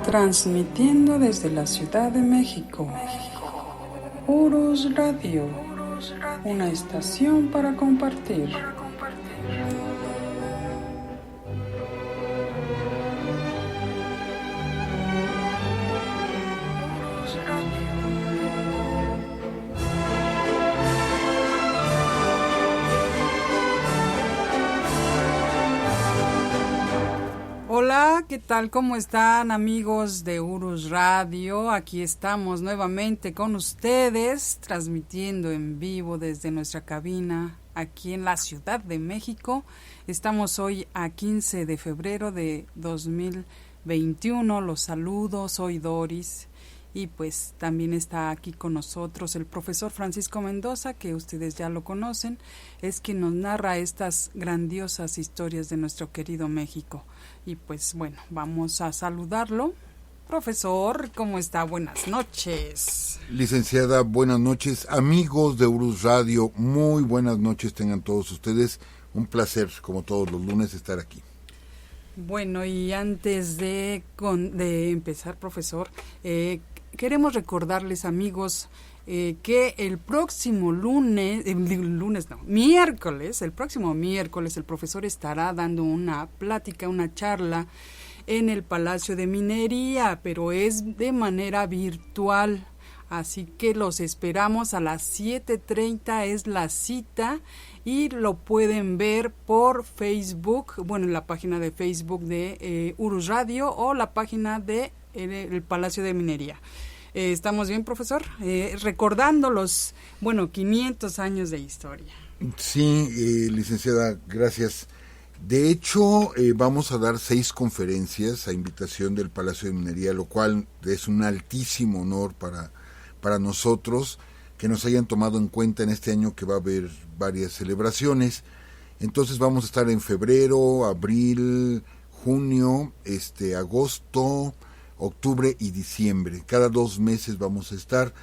Transmitiendo desde la Ciudad de México. Urus Radio, una estación para compartir. Hola, ¿qué tal? ¿Cómo están, amigos de Urus Radio? Aquí estamos nuevamente con ustedes, transmitiendo en vivo desde nuestra cabina aquí en la Ciudad de México. Estamos hoy a 15 de febrero de 2021. Los saludo, soy Doris. Y pues también está aquí con nosotros el profesor Francisco Mendoza, que ustedes ya lo conocen, es quien nos narra estas grandiosas historias de nuestro querido México. Y pues bueno, vamos a saludarlo. Profesor, ¿cómo está? Buenas noches. Licenciada, buenas noches. Amigos de Urus Radio, muy buenas noches tengan todos ustedes. Un placer, como todos los lunes, estar aquí. Bueno, y antes de empezar, profesor, queremos recordarles, amigos, que el próximo miércoles, el profesor estará dando una plática, una charla en el Palacio de Minería, pero es de manera virtual. Así que los esperamos a las 7:30 es la cita y lo pueden ver por Facebook, bueno, en la página de Facebook de Urus Radio o la página de el Palacio de Minería. ¿Estamos bien, profesor? Recordando los, 500 años de historia. Sí, licenciada, gracias. De hecho, vamos a dar 6 conferencias a invitación del Palacio de Minería, lo cual es un altísimo honor para nosotros que nos hayan tomado en cuenta en este año que va a haber varias celebraciones. Entonces vamos a estar en febrero, abril, junio, agosto, octubre y diciembre. Cada 2 meses vamos a estar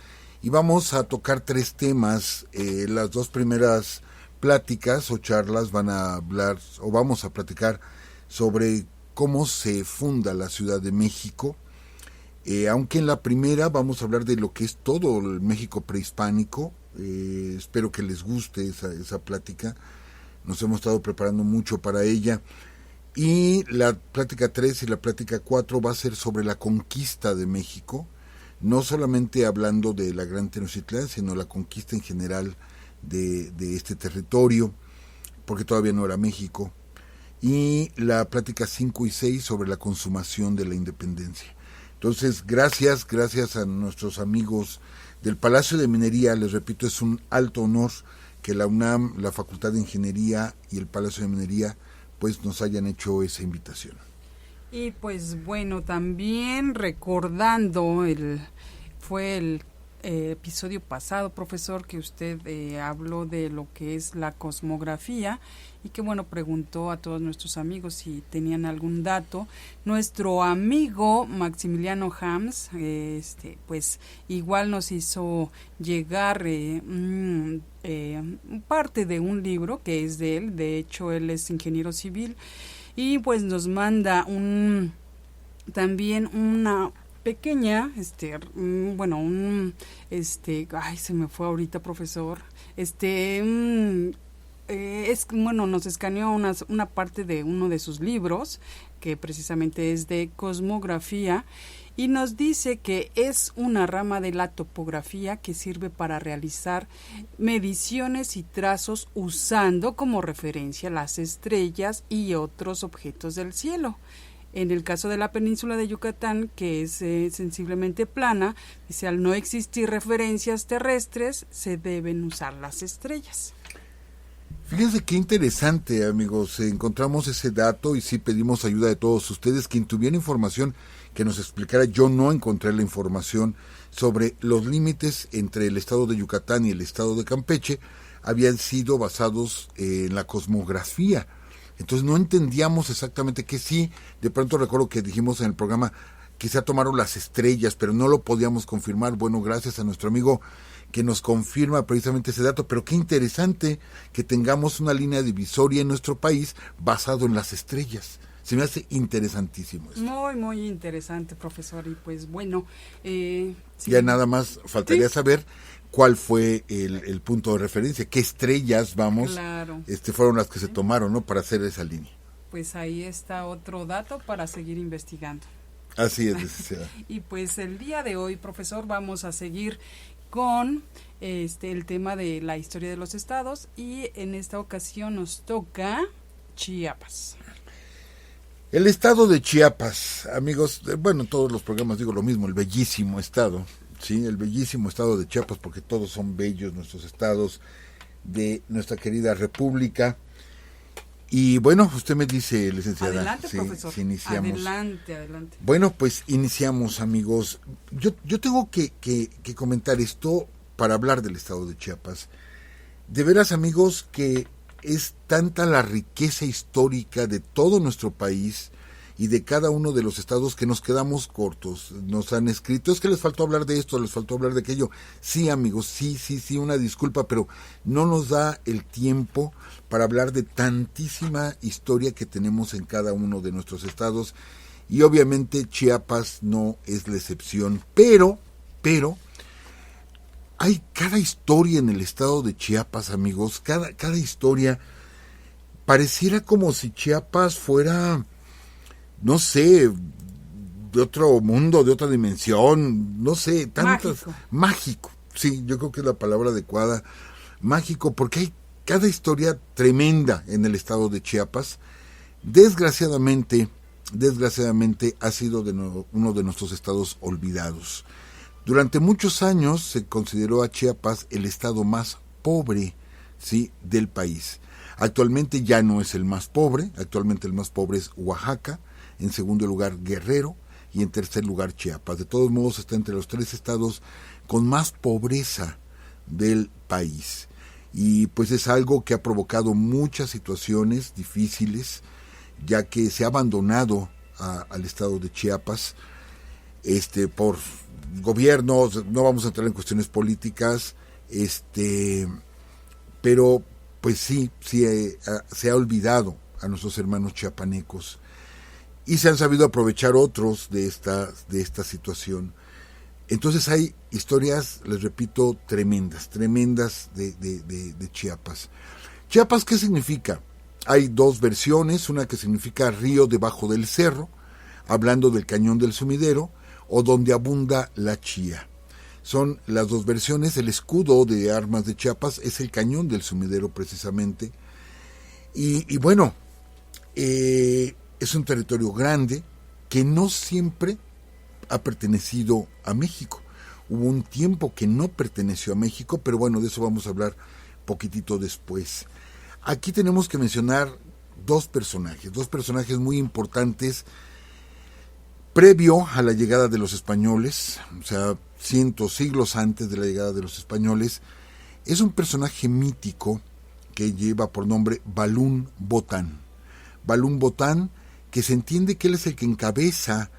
y vamos a tocar 3 temas. Las 2 primeras pláticas o charlas van a hablar o vamos a platicar sobre cómo se funda la Ciudad de México. Aunque en la primera vamos a hablar de lo que es todo el México prehispánico. Espero que les guste esa plática. Nos hemos estado preparando mucho para ella. Y la plática 3 y la plática 4 va a ser sobre la conquista de México, no solamente hablando de la Gran Tenochtitlán, sino la conquista en general de este territorio, porque todavía no era México. Y la plática 5 y 6 sobre la consumación de la independencia. Entonces, gracias a nuestros amigos del Palacio de Minería. Les repito, es un alto honor que la UNAM, la Facultad de Ingeniería y el Palacio de Minería pues nos hayan hecho esa invitación. Y pues bueno, también recordando fue el episodio pasado, profesor, que usted habló de lo que es la cosmografía y que bueno, preguntó a todos nuestros amigos si tenían algún dato. Nuestro amigo Maximiliano Hams, pues igual nos hizo llegar parte de un libro que es de él. De hecho, él es ingeniero civil y pues nos manda también una pequeña, se me fue ahorita, profesor, nos escaneó una parte de uno de sus libros, que precisamente es de cosmografía, y nos dice que es una rama de la topografía que sirve para realizar mediciones y trazos usando como referencia las estrellas y otros objetos del cielo. En el caso de la península de Yucatán, que es sensiblemente plana, dice, al no existir referencias terrestres, se deben usar las estrellas. Fíjense qué interesante, amigos. Encontramos ese dato y sí pedimos ayuda de todos ustedes. Quien tuviera información que nos explicara, yo no encontré la información sobre los límites entre el estado de Yucatán y el estado de Campeche, habían sido basados en la cosmografía. Entonces no entendíamos exactamente qué. Sí, de pronto recuerdo que dijimos en el programa, quizá tomaron las estrellas, pero no lo podíamos confirmar. Bueno, gracias a nuestro amigo que nos confirma precisamente ese dato, pero qué interesante que tengamos una línea divisoria en nuestro país basado en las estrellas. Se me hace interesantísimo esto. Muy, muy interesante, profesor. Y pues bueno, sí. Ya nada más faltaría saber cuál fue el punto de referencia, qué estrellas, Claro. fueron las que se tomaron, ¿no? Para hacer esa línea. Pues ahí está otro dato para seguir investigando. Así es, licenciada. Y pues el día de hoy, profesor, vamos a seguir con el tema de la historia de los estados, y en esta ocasión nos toca Chiapas. El estado de Chiapas, amigos, bueno, todos los programas digo lo mismo, el bellísimo estado, sí, el bellísimo estado de Chiapas, porque todos son bellos nuestros estados de nuestra querida república. Y bueno, usted me dice, licenciada, Adelante, profesor. Si iniciamos. Adelante. Bueno, pues iniciamos, amigos. Yo tengo que comentar esto para hablar del estado de Chiapas. De veras, amigos, que es tanta la riqueza histórica de todo nuestro país y de cada uno de los estados que nos quedamos cortos. Nos han escrito, es que les faltó hablar de esto, les faltó hablar de aquello. Sí, amigos, sí, una disculpa, pero no nos da el tiempo para hablar de tantísima historia que tenemos en cada uno de nuestros estados, y obviamente Chiapas no es la excepción, pero hay cada historia en el estado de Chiapas, amigos, cada historia. Pareciera como si Chiapas fuera, no sé, de otro mundo, de otra dimensión, no sé, tantas... Mágico, sí, yo creo que es la palabra adecuada, mágico, porque hay cada historia tremenda en el estado de Chiapas. Desgraciadamente ha sido uno de nuestros estados olvidados. Durante muchos años se consideró a Chiapas el estado más pobre, ¿sí?, del país. Actualmente ya no es el más pobre, actualmente el más pobre es Oaxaca, en segundo lugar Guerrero y en tercer lugar Chiapas. De todos modos está entre los 3 estados con más pobreza del país. Y pues es algo que ha provocado muchas situaciones difíciles, ya que se ha abandonado al estado de Chiapas por gobiernos. No vamos a entrar en cuestiones políticas, pero pues sí se ha olvidado a nuestros hermanos chiapanecos, y se han sabido aprovechar otros de esta situación. Entonces hay historias, les repito, tremendas de Chiapas. Chiapas, ¿qué significa? Hay 2 versiones, una que significa río debajo del cerro, hablando del cañón del Sumidero, o donde abunda la chía. Son las 2 versiones. El escudo de armas de Chiapas es el cañón del Sumidero, precisamente. Y bueno, es un territorio grande que no siempre ha pertenecido a México. Hubo un tiempo que no perteneció a México, pero bueno, de eso vamos a hablar poquitito después. Aquí tenemos que mencionar 2 personajes muy importantes previo a la llegada de los españoles, o sea, siglos antes de la llegada de los españoles. Es un personaje mítico que lleva por nombre Balún Botán. Balún Botán, que se entiende que él es el que encabeza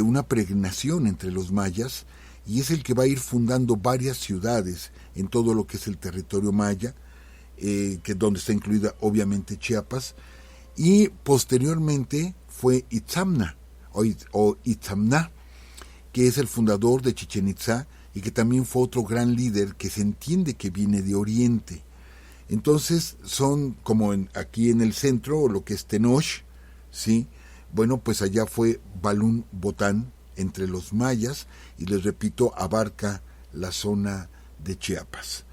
una peregrinación entre los mayas, y es el que va a ir fundando varias ciudades en todo lo que es el territorio maya, donde está incluida obviamente Chiapas, y posteriormente fue Itzamna o Itzamná, que es el fundador de Chichén Itzá, y que también fue otro gran líder que se entiende que viene de Oriente. Entonces son como aquí en el centro, lo que es Tenoch, ¿sí? Bueno, pues allá fue Balún Botán entre los mayas, y les repito, abarca la zona de Chiapas.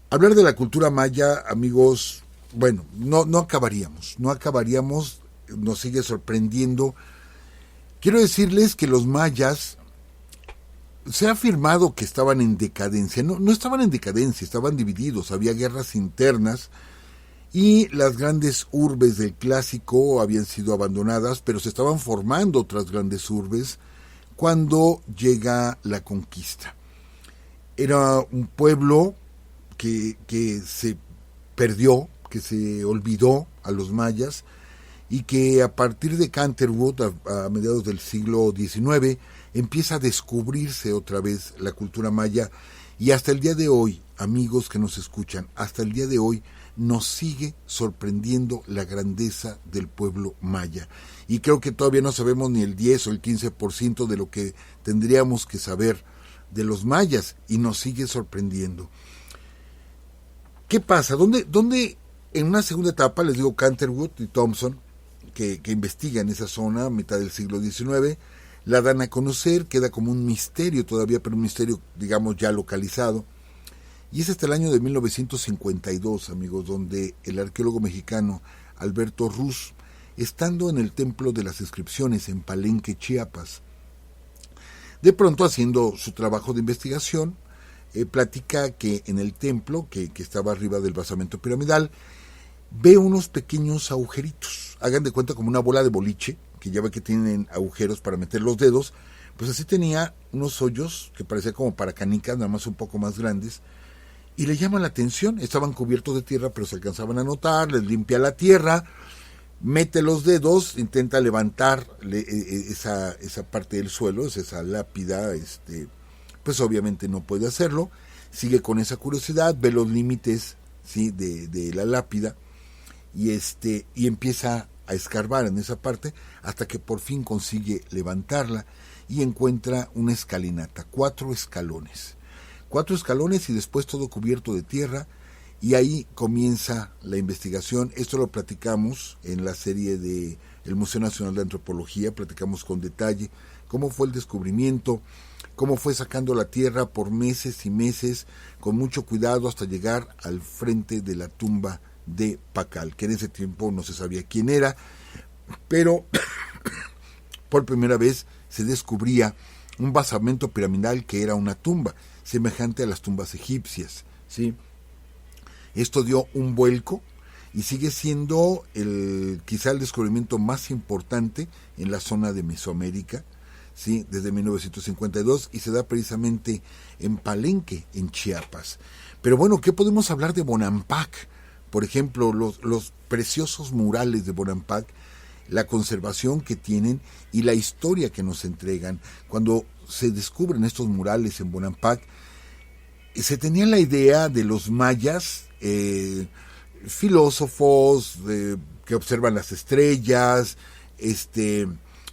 Hablar de la cultura maya, amigos, bueno, no acabaríamos, nos sigue sorprendiendo. Quiero decirles que los mayas, se ha afirmado que estaban en decadencia. No estaban en decadencia, estaban divididos, había guerras internas, y las grandes urbes del clásico habían sido abandonadas, pero se estaban formando otras grandes urbes cuando llega la conquista. Era un pueblo que se perdió, que se olvidó a los mayas, y que a partir de Canterwood, a mediados del siglo XIX, empieza a descubrirse otra vez la cultura maya, y hasta el día de hoy, amigos que nos escuchan, hasta el día de hoy nos sigue sorprendiendo la grandeza del pueblo maya. Y creo que todavía no sabemos ni el 10 o el 15% de lo que tendríamos que saber de los mayas, y nos sigue sorprendiendo. ¿Qué pasa? ¿Dónde en una segunda etapa, les digo, Canterwood y Thompson, que investigan esa zona a mitad del siglo XIX, la dan a conocer, queda como un misterio todavía, pero un misterio, digamos, ya localizado. Y es hasta el año de 1952, amigos, donde el arqueólogo mexicano Alberto Ruz, estando en el Templo de las Inscripciones en Palenque, Chiapas, de pronto haciendo su trabajo de investigación, platica que en el templo, que estaba arriba del basamento piramidal, ve unos pequeños agujeritos. Hagan de cuenta como una bola de boliche, que ya ve que tienen agujeros para meter los dedos, pues así tenía unos hoyos que parecían como para canicas, nada más un poco más grandes, y le llama la atención. Estaban cubiertos de tierra, pero se alcanzaban a notar, les limpia la tierra, mete los dedos, intenta levantar esa parte del suelo, esa lápida, pues obviamente no puede hacerlo, sigue con esa curiosidad, ve los límites, ¿sí?, de la lápida, y empieza a escarbar en esa parte hasta que por fin consigue levantarla y encuentra una escalinata, 4 escalones y después todo cubierto de tierra, y ahí comienza la investigación. Esto lo platicamos en la serie de el Museo Nacional de Antropología, platicamos con detalle cómo fue el descubrimiento, cómo fue sacando la tierra por meses y meses, con mucho cuidado, hasta llegar al frente de la tumba de Pacal, que en ese tiempo no se sabía quién era, pero por primera vez se descubría un basamento piramidal que era una tumba, semejante a las tumbas egipcias, ¿sí? Esto dio un vuelco y sigue siendo quizá el descubrimiento más importante en la zona de Mesoamérica, ¿sí?, desde 1952, y se da precisamente en Palenque, en Chiapas. Pero bueno, ¿qué podemos hablar de Bonampak? Por ejemplo, los preciosos murales de Bonampak, la conservación que tienen y la historia que nos entregan. Cuando se descubren estos murales en Bonampak, se tenía la idea de los mayas, filósofos que observan las estrellas,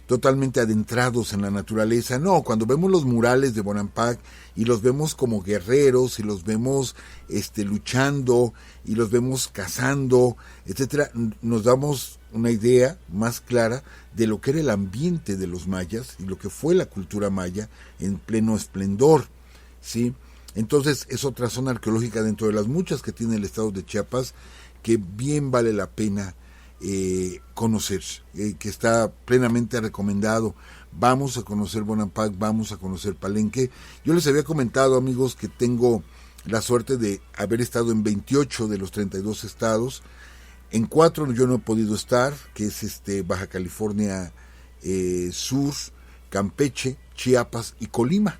totalmente adentrados en la naturaleza. No, cuando vemos los murales de Bonampak y los vemos como guerreros, y los vemos luchando, y los vemos cazando, etcétera, nos damos una idea más clara de lo que era el ambiente de los mayas y lo que fue la cultura maya en pleno esplendor, ¿sí? Entonces es otra zona arqueológica dentro de las muchas que tiene el estado de Chiapas, que bien vale la pena conocer, que está plenamente recomendado. Vamos a conocer Bonampak, vamos a conocer Palenque. Yo les había comentado, amigos, que tengo la suerte de haber estado en 28 de los 32 estados. En 4 yo no he podido estar, que es Baja California Sur, Campeche, Chiapas y Colima.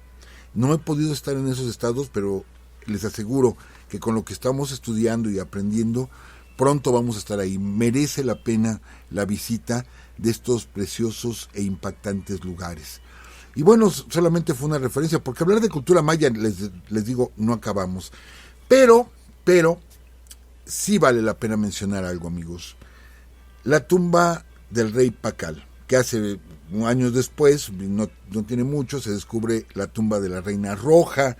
No he podido estar en esos estados, pero les aseguro que con lo que estamos estudiando y aprendiendo, pronto vamos a estar ahí. Merece la pena la visita de estos preciosos e impactantes lugares. Y bueno, solamente fue una referencia, porque hablar de cultura maya, les digo, no acabamos. Pero, sí vale la pena mencionar algo, amigos. La tumba del rey Pacal, que hace años después, no tiene mucho, se descubre la tumba de la reina Roja,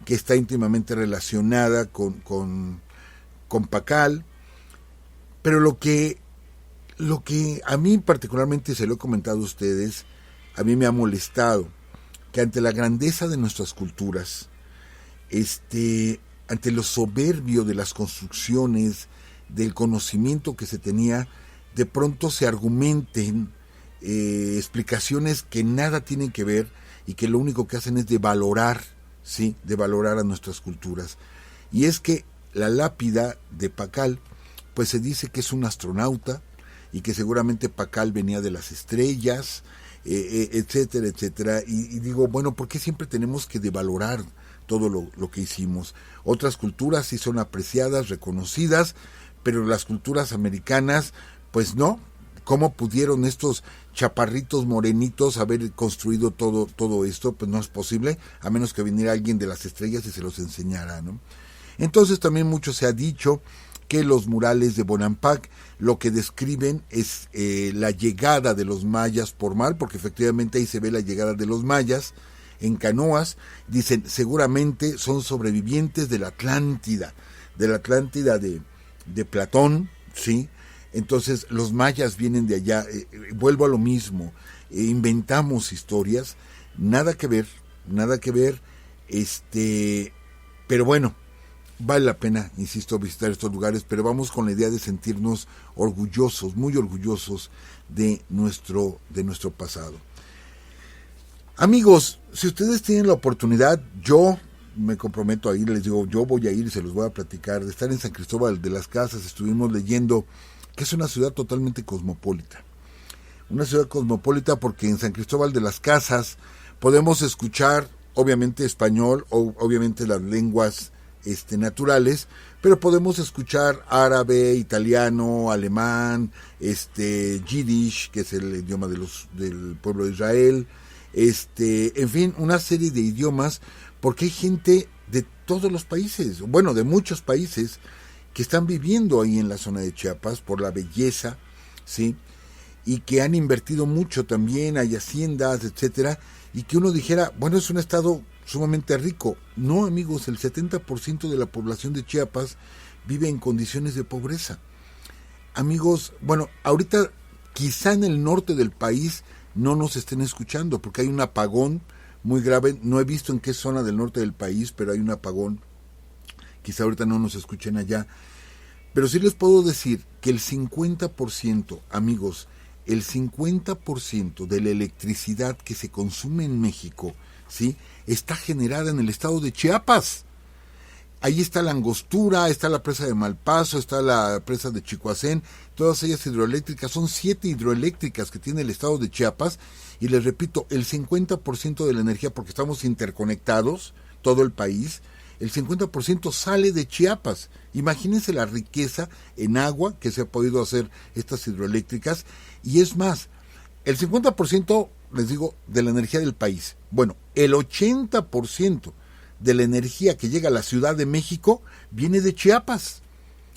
que está íntimamente relacionada con Pacal. Pero lo que a mí particularmente, se lo he comentado a ustedes, a mí me ha molestado, que ante la grandeza de nuestras culturas, ante lo soberbio de las construcciones, del conocimiento que se tenía, de pronto se argumenten explicaciones que nada tienen que ver y que lo único que hacen es devalorar, ¿sí?, devalorar a nuestras culturas. Y es que la lápida de Pacal, pues se dice que es un astronauta y que seguramente Pacal venía de las estrellas, etcétera, etcétera. Y digo, bueno, ¿por qué siempre tenemos que devalorar todo lo que hicimos? Otras culturas sí son apreciadas, reconocidas, pero las culturas americanas, pues no. ¿Cómo pudieron estos chaparritos morenitos haber construido todo esto? Pues no es posible, a menos que viniera alguien de las estrellas y se los enseñara, ¿no? Entonces también mucho se ha dicho que los murales de Bonampak. Lo que describen es la llegada de los mayas por mar, porque efectivamente ahí se ve la llegada de los mayas en canoas. Dicen, seguramente son sobrevivientes de la Atlántida de Platón, ¿sí? Entonces los mayas vienen de allá. Vuelvo a lo mismo, inventamos historias, nada que ver, pero bueno, vale la pena, insisto, visitar estos lugares, pero vamos con la idea de sentirnos orgullosos, muy orgullosos de nuestro pasado. Amigos, si ustedes tienen la oportunidad, yo me comprometo a ir, les digo, yo voy a ir y se los voy a platicar, de estar en San Cristóbal de las Casas. Estuvimos leyendo que es una ciudad totalmente cosmopolita. Una ciudad cosmopolita porque en San Cristóbal de las Casas podemos escuchar, obviamente, español, o obviamente las lenguas naturales, pero podemos escuchar árabe, italiano, alemán, yiddish, que es el idioma del pueblo de Israel, en fin, una serie de idiomas, porque hay gente de todos los países, bueno, de muchos países, que están viviendo ahí en la zona de Chiapas por la belleza, ¿sí? Y que han invertido mucho también, hay haciendas, etcétera, y que uno dijera, bueno, es un estado sumamente rico. No, amigos, el 70% de la población de Chiapas vive en condiciones de pobreza. Amigos, bueno, ahorita quizá en el norte del país no nos estén escuchando porque hay un apagón muy grave. No he visto en qué zona del norte del país, pero hay un apagón. Quizá ahorita no nos escuchen allá. Pero sí les puedo decir que el 50%, amigos, el 50% de la electricidad que se consume en México, ¿sí?, está generada en el estado de Chiapas. Ahí está la Angostura, está la presa de Malpaso, está la presa de Chicoacén, todas ellas hidroeléctricas. Son 7 hidroeléctricas que tiene el estado de Chiapas, y les repito, el 50% de la energía, porque estamos interconectados, todo el país, el 50% sale de Chiapas. Imagínense la riqueza en agua que se ha podido hacer estas hidroeléctricas, y es más, el 50%, les digo, de la energía del país. Bueno, el 80% de la energía que llega a la Ciudad de México viene de Chiapas.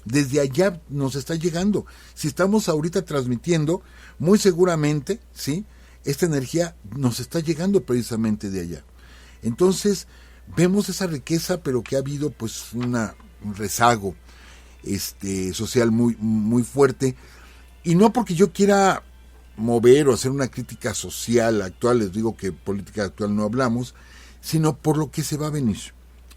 Desde allá nos está llegando. Si estamos ahorita transmitiendo, muy seguramente, ¿sí?, esta energía nos está llegando precisamente de allá. Entonces, vemos esa riqueza, pero que ha habido pues un rezago social muy, muy fuerte. Y no porque yo quiera mover o hacer una crítica social actual, les digo que política actual no hablamos, sino por lo que se va a venir.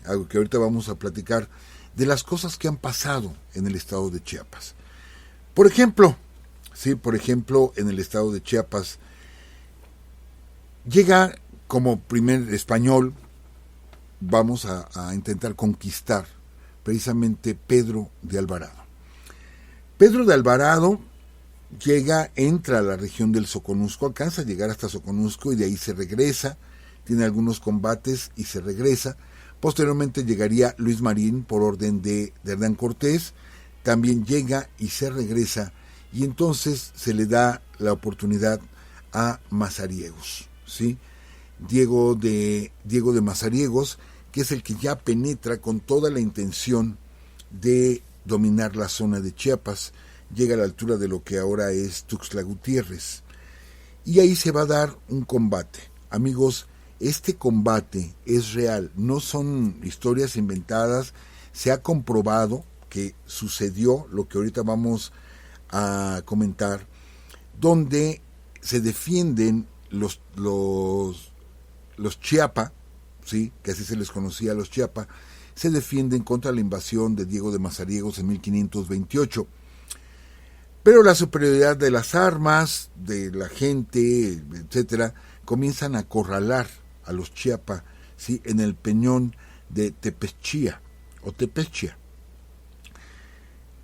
Algo que ahorita vamos a platicar de las cosas que han pasado en el estado de Chiapas. Por ejemplo, en el estado de Chiapas llega como primer español, vamos a intentar conquistar precisamente Pedro de Alvarado. Pedro de Alvarado entra a la región del Soconusco, alcanza a llegar hasta Soconusco y de ahí se regresa, tiene algunos combates y se regresa. Posteriormente llegaría Luis Marín por orden de Hernán Cortés, también llega y se regresa, y entonces se le da la oportunidad a Mazariegos, ¿sí? Diego de Mazariegos, que es el que ya penetra con toda la intención de dominar la zona de Chiapas, llega a la altura de lo que ahora es Tuxtla Gutiérrez, y ahí se va a dar un combate. Amigos, este combate es real, no son historias inventadas, se ha comprobado que sucedió lo que ahorita vamos a comentar, donde se defienden los Chiapa, ¿sí?, que así se les conocía a los Chiapa, se defienden contra la invasión de Diego de Mazariegos en 1528. Pero la superioridad de las armas, de la gente, etcétera, comienzan a acorralar a los Chiapa, ¿sí?, en el peñón de Tepechía o Tepechia.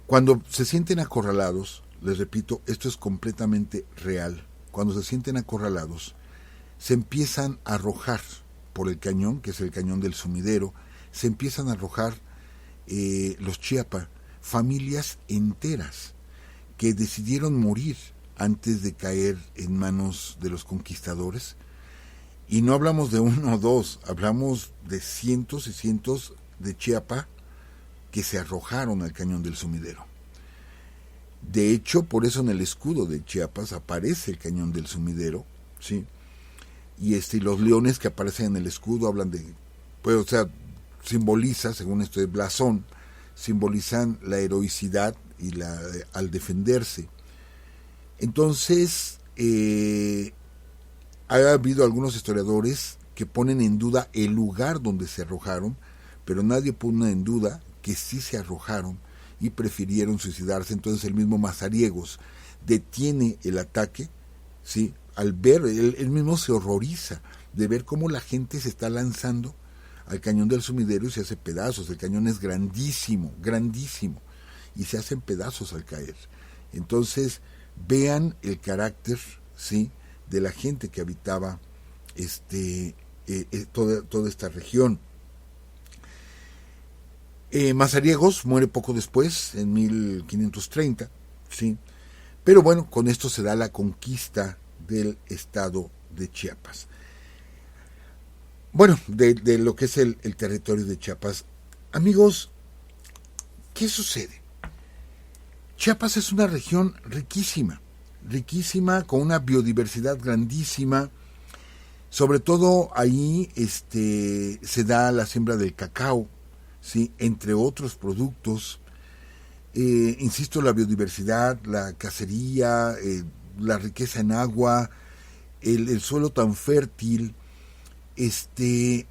Cuando se sienten acorralados, les repito, esto es completamente real, cuando se sienten acorralados, se empiezan a arrojar por el cañón, que es el cañón del Sumidero, se empiezan a arrojar los Chiapa, familias enteras que decidieron morir antes de caer en manos de los conquistadores. Y no hablamos de uno o dos, hablamos de cientos y cientos de Chiapa que se arrojaron al Cañón del Sumidero. De hecho, por eso en el escudo de Chiapas aparece el Cañón del Sumidero, ¿sí? Y los leones que aparecen en el escudo hablan de, pues, o sea, simboliza, según esto de blasón, simbolizan la heroicidad y al defenderse. Entonces, ha habido algunos historiadores que ponen en duda el lugar donde se arrojaron, pero nadie pone en duda que sí se arrojaron y prefirieron suicidarse. Entonces el mismo Mazariegos detiene el ataque, ¿sí? Al ver, él mismo se horroriza de ver cómo la gente se está lanzando al Cañón del Sumidero y se hace pedazos. El cañón es grandísimo, grandísimo, y se hacen pedazos al caer. Entonces, vean el carácter, ¿sí?, de la gente que habitaba toda esta región. Mazariegos muere poco después, en 1530, ¿sí? Pero bueno, con esto se da la conquista del estado de Chiapas. Bueno, de lo que es el territorio de Chiapas. Amigos, ¿qué sucede? Chiapas es una región riquísima, con una biodiversidad grandísima. Sobre todo ahí se da la siembra del cacao, ¿sí?, entre otros productos. Insisto, la biodiversidad, la cacería, la riqueza en agua, el suelo tan fértil, que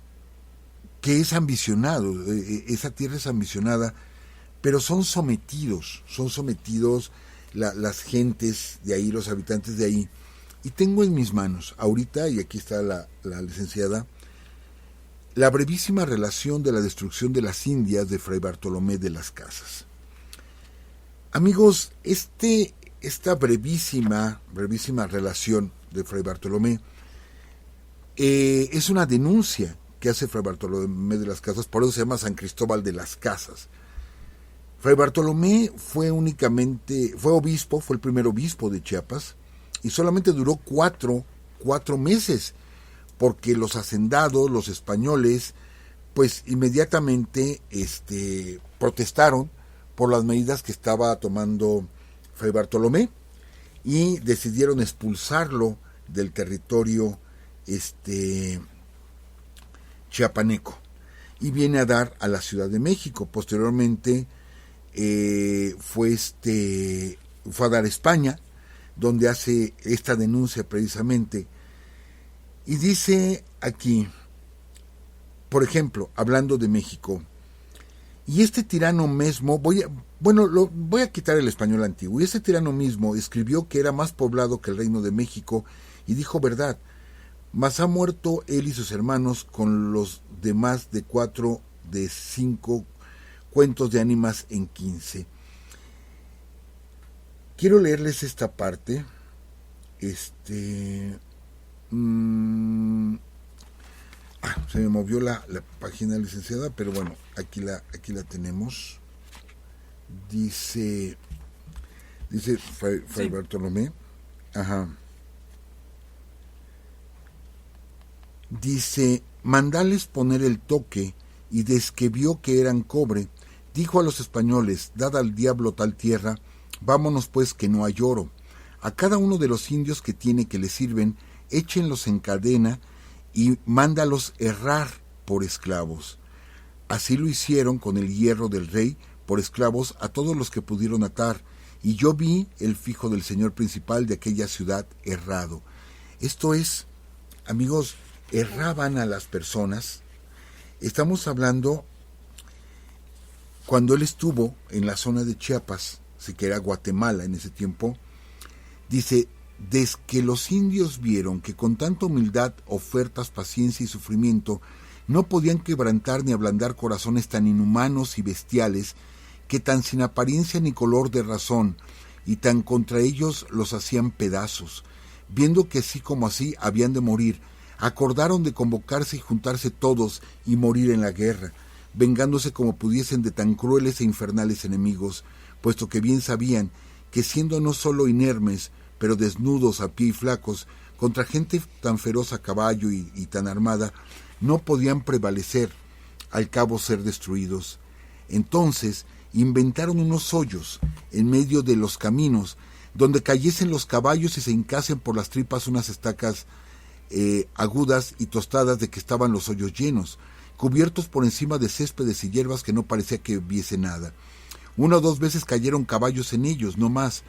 es ambicionado, esa tierra es ambicionada, pero son sometidos las gentes de ahí, los habitantes de ahí. Y tengo en mis manos, ahorita, y aquí está la licenciada, la brevísima relación de la destrucción de las Indias de Fray Bartolomé de las Casas. Amigos, esta brevísima relación de Fray Bartolomé es una denuncia que hace Fray Bartolomé de las Casas, por eso se llama San Cristóbal de las Casas. Fray Bartolomé fue obispo, fue el primer obispo de Chiapas, y solamente duró cuatro meses, porque los hacendados, los españoles, pues inmediatamente protestaron por las medidas que estaba tomando Fray Bartolomé y decidieron expulsarlo del territorio chiapaneco, y viene a dar a la Ciudad de México. Posteriormente fue a dar a España, donde hace esta denuncia precisamente, y dice aquí, por ejemplo, hablando de México, y este tirano mismo, voy a quitar el español antiguo, y este tirano mismo escribió que era más poblado que el reino de México, y dijo verdad, mas ha muerto él y sus hermanos con los demás de 4 de 5 cuentos de ánimas en 15. Quiero leerles esta parte. Se me movió la página, licenciada, pero bueno, aquí la tenemos. Dice Fray Sí. Bartolomé. Ajá. Dice, mandales poner el toque, y desde que vio que eran cobre, dijo a los españoles, dad al diablo tal tierra, vámonos pues que no hay oro. A cada uno de los indios que tiene que le sirven, échenlos en cadena y mándalos errar por esclavos. Así lo hicieron con el hierro del rey, por esclavos a todos los que pudieron atar, y yo vi el fijo del señor principal de aquella ciudad errado. Esto es, amigos, erraban a las personas. Estamos hablando cuando él estuvo en la zona de Chiapas, que era Guatemala en ese tiempo. Dice, desde que los indios vieron que con tanta humildad, ofertas, paciencia y sufrimiento no podían quebrantar ni ablandar corazones tan inhumanos y bestiales, que tan sin apariencia ni color de razón, y tan contra ellos los hacían pedazos, viendo que así como así habían de morir, acordaron de convocarse y juntarse todos y morir en la guerra, vengándose como pudiesen de tan crueles e infernales enemigos, puesto que bien sabían que siendo no solo inermes, pero desnudos a pie y flacos, contra gente tan feroz a caballo y tan armada, no podían prevalecer, al cabo ser destruidos. Entonces inventaron unos hoyos en medio de los caminos, donde cayesen los caballos y se hincasen por las tripas unas estacas agudas y tostadas de que estaban los hoyos llenos, cubiertos por encima de céspedes y hierbas que no parecía que hubiese nada. 1 o 2 veces cayeron caballos en ellos, no más,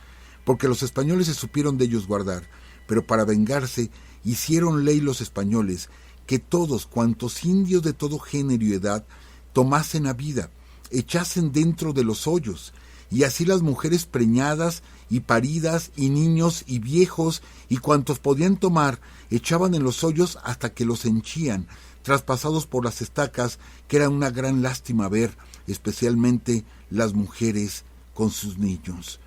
porque los españoles se supieron de ellos guardar, pero para vengarse hicieron ley los españoles que todos cuantos indios de todo género y edad tomasen a vida, echasen dentro de los hoyos, y así las mujeres preñadas y paridas y niños y viejos y cuantos podían tomar echaban en los hoyos hasta que los henchían, traspasados por las estacas, que era una gran lástima ver, especialmente las mujeres con sus niños.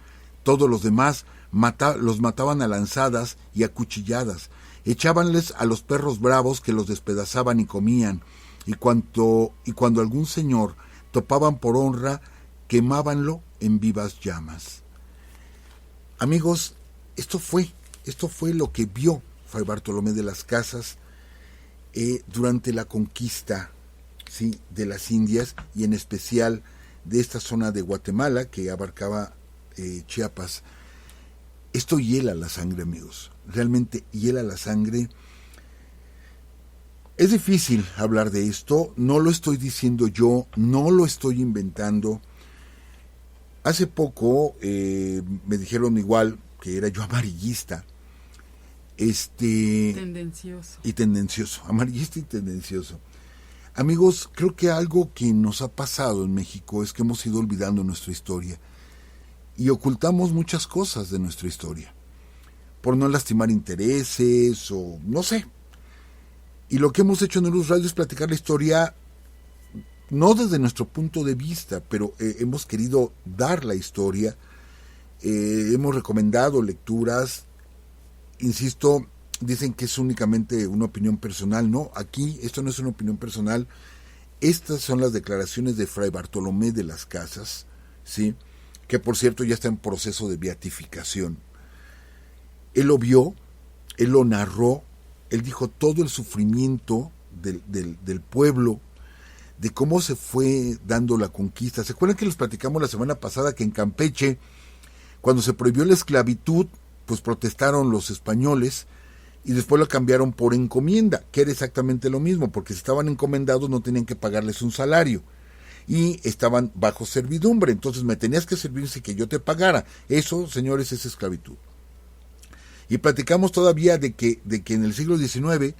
Todos los demás los mataban a lanzadas y a cuchilladas, echábanles a los perros bravos que los despedazaban y comían, y cuando algún señor topaban por honra, quemábanlo en vivas llamas. Amigos, esto fue lo que vio Fray Bartolomé de las Casas durante la conquista, ¿sí?, de las Indias, y en especial de esta zona de Guatemala que abarcaba Chiapas. Esto hiela la sangre, amigos, realmente hiela la sangre. Es difícil hablar de esto, no lo estoy diciendo yo, no lo estoy inventando. Hace poco me dijeron igual que era yo amarillista. Tendencioso. Y tendencioso, amarillista y tendencioso. Amigos, creo que algo que nos ha pasado en México es que hemos ido olvidando nuestra historia y ocultamos muchas cosas de nuestra historia por no lastimar intereses o no sé. Y lo que hemos hecho en Urus Radio es platicar la historia no desde nuestro punto de vista, pero hemos querido dar la historia, hemos recomendado lecturas. Insisto, dicen que es únicamente una opinión personal. No, aquí esto no es una opinión personal. Estas son las declaraciones de Fray Bartolomé de las Casas, ¿sí?, que por cierto ya está en proceso de beatificación. Él lo vio, él lo narró, él dijo todo el sufrimiento del pueblo, de cómo se fue dando la conquista. ¿Se acuerdan que les platicamos la semana pasada que en Campeche, cuando se prohibió la esclavitud, pues protestaron los españoles y después lo cambiaron por encomienda, que era exactamente lo mismo, porque si estaban encomendados no tenían que pagarles un salario y estaban bajo servidumbre, entonces me tenías que servir sin que yo te pagara. Eso, señores, es esclavitud. Y platicamos todavía de que en el siglo XIX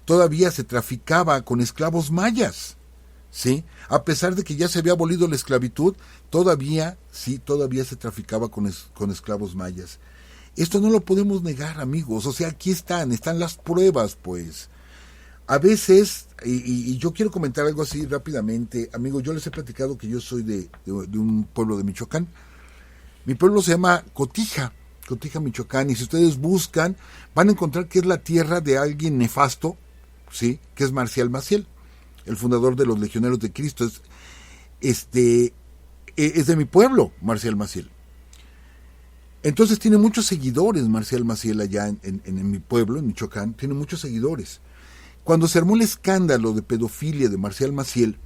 todavía se traficaba con esclavos mayas, ¿sí? A pesar de que ya se había abolido la esclavitud, todavía se traficaba con esclavos mayas. Esto no lo podemos negar, amigos. O sea, aquí están las pruebas, pues. A veces, y yo quiero comentar algo así rápidamente, amigos, yo les he platicado que yo soy de un pueblo de Michoacán. Mi pueblo se llama Cotija, Michoacán, y si ustedes buscan, van a encontrar que es la tierra de alguien nefasto, ¿sí?, que es Marcial Maciel, el fundador de los Legionarios de Cristo. Es de mi pueblo, Marcial Maciel. Entonces tiene muchos seguidores Marcial Maciel allá en mi pueblo, en Michoacán, tiene muchos seguidores. Cuando se armó el escándalo de pedofilia de Marcial Maciel,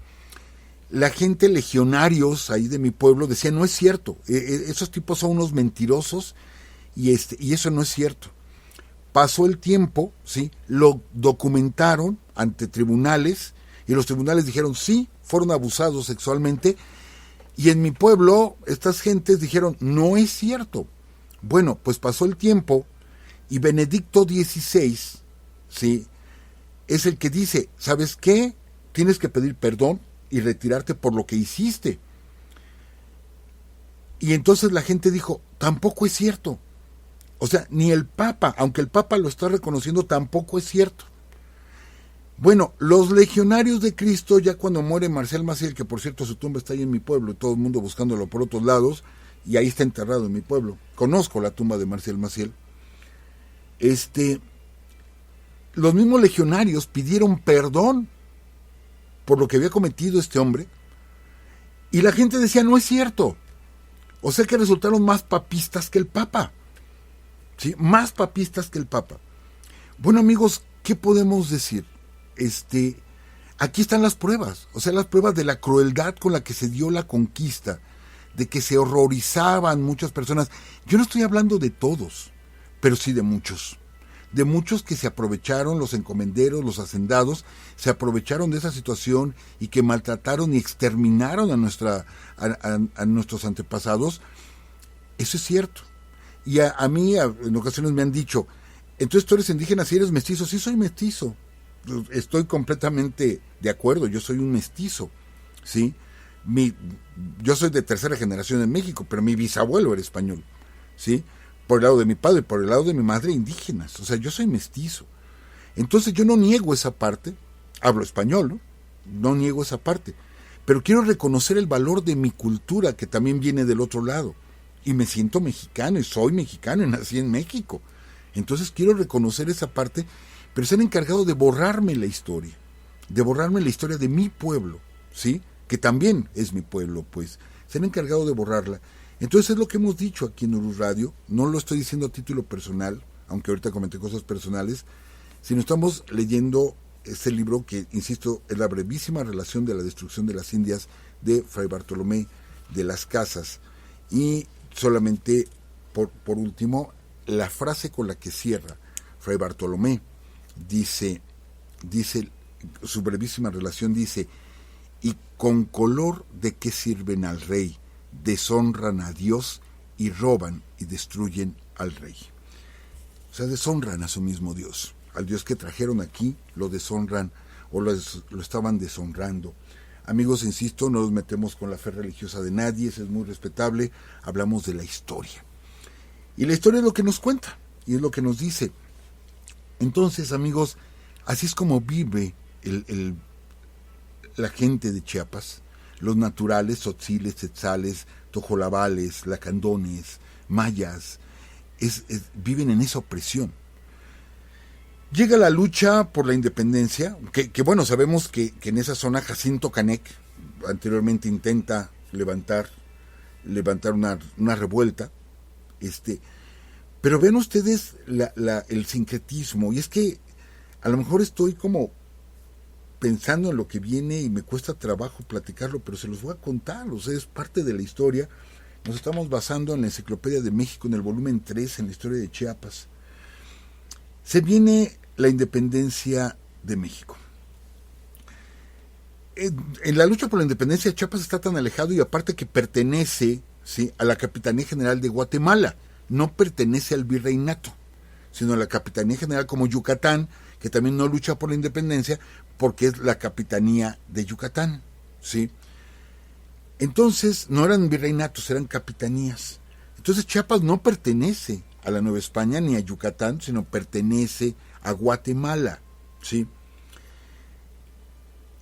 la gente, legionarios ahí de mi pueblo, decían, no es cierto, esos tipos son unos mentirosos y eso no es cierto. Pasó el tiempo, ¿sí?, lo documentaron ante tribunales y los tribunales dijeron, sí, fueron abusados sexualmente, y en mi pueblo estas gentes dijeron, no es cierto. Bueno, pues pasó el tiempo y Benedicto XVI, ¿sí?, es el que dice, ¿sabes qué? Tienes que pedir perdón y retirarte por lo que hiciste. Y entonces la gente dijo, tampoco es cierto. O sea, ni el Papa, aunque el Papa lo está reconociendo, tampoco es cierto. Bueno, los Legionarios de Cristo, ya cuando muere Marcial Maciel, que por cierto su tumba está ahí en mi pueblo, y todo el mundo buscándolo por otros lados, y ahí está enterrado en mi pueblo. Conozco la tumba de Marcial Maciel. Los mismos legionarios pidieron perdón por lo que había cometido este hombre, y la gente decía, no es cierto. O sea que resultaron más papistas que el Papa. ¿Sí? Más papistas que el Papa. Bueno, amigos, ¿qué podemos decir? Aquí están las pruebas, o sea, las pruebas de la crueldad con la que se dio la conquista, de que se horrorizaban muchas personas. Yo no estoy hablando de todos, pero sí de muchos que se aprovecharon, los encomenderos, los hacendados, se aprovecharon de esa situación y que maltrataron y exterminaron a nuestros antepasados. Eso es cierto. Y a mí en ocasiones me han dicho, entonces tú eres indígena si eres mestizo. Sí, soy mestizo. Estoy completamente de acuerdo, yo soy un mestizo, ¿sí? Yo soy de tercera generación en México, pero mi bisabuelo era español, ¿sí? Por el lado de mi padre, por el lado de mi madre, indígenas. O sea, yo soy mestizo. Entonces yo no niego esa parte, hablo español, ¿no? No niego esa parte, pero quiero reconocer el valor de mi cultura, que también viene del otro lado. Y me siento mexicano, y soy mexicano, y nací en México. Entonces quiero reconocer esa parte, pero se han encargado de borrarme la historia de mi pueblo, ¿sí? Que también es mi pueblo, pues. Se han encargado de borrarla. Entonces es lo que hemos dicho aquí en Urus Radio, no lo estoy diciendo a título personal, aunque ahorita comenté cosas personales, sino estamos leyendo este libro que, insisto, es la brevísima relación de la destrucción de las Indias de Fray Bartolomé de las Casas. Y solamente, por último, la frase con la que cierra Fray Bartolomé, dice, su brevísima relación dice, y con color de qué sirven al rey, deshonran a Dios y roban y destruyen al rey. O sea, deshonran a su mismo Dios. Al Dios que trajeron aquí lo deshonran o lo estaban deshonrando. Amigos, insisto, no nos metemos con la fe religiosa de nadie, eso es muy respetable. Hablamos de la historia. Y la historia es lo que nos cuenta y es lo que nos dice. Entonces, amigos, así es como vive la gente de Chiapas. Los naturales, tzotziles, tzetzales, tojolabales, lacandones, mayas, viven en esa opresión. Llega la lucha por la independencia, que bueno, sabemos que en esa zona Jacinto Canec anteriormente intenta levantar una revuelta, pero ven ustedes el sincretismo, y es que a lo mejor estoy como pensando en lo que viene y me cuesta trabajo platicarlo, pero se los voy a contar, o sea, es parte de la historia. Nos estamos basando en la Enciclopedia de México, en el volumen 3, en la historia de Chiapas. Se viene la independencia de México. En la lucha por la independencia, Chiapas está tan alejado y aparte que pertenece, ¿sí?, a la Capitanía General de Guatemala, no pertenece al virreinato, sino a la Capitanía General como Yucatán, que también no lucha por la independencia porque es la Capitanía de Yucatán, ¿sí? Entonces no eran virreinatos, eran capitanías. Entonces Chiapas no pertenece a la Nueva España ni a Yucatán, sino pertenece a Guatemala, ¿sí?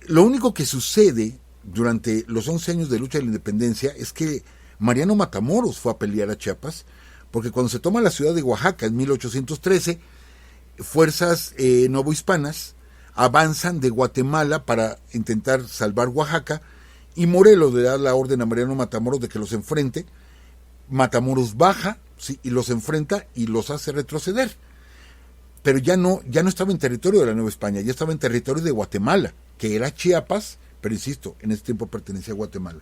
Lo único que sucede durante los 11 años de lucha de la independencia es que Mariano Matamoros fue a pelear a Chiapas, porque cuando se toma la ciudad de Oaxaca en 1813, fuerzas novohispanas avanzan de Guatemala para intentar salvar Oaxaca, y Morelos le da la orden a Mariano Matamoros de que los enfrente. Matamoros baja, ¿sí?, y los enfrenta y los hace retroceder. Pero ya no estaba en territorio de la Nueva España, ya estaba en territorio de Guatemala, que era Chiapas, pero insisto, en ese tiempo pertenecía a Guatemala.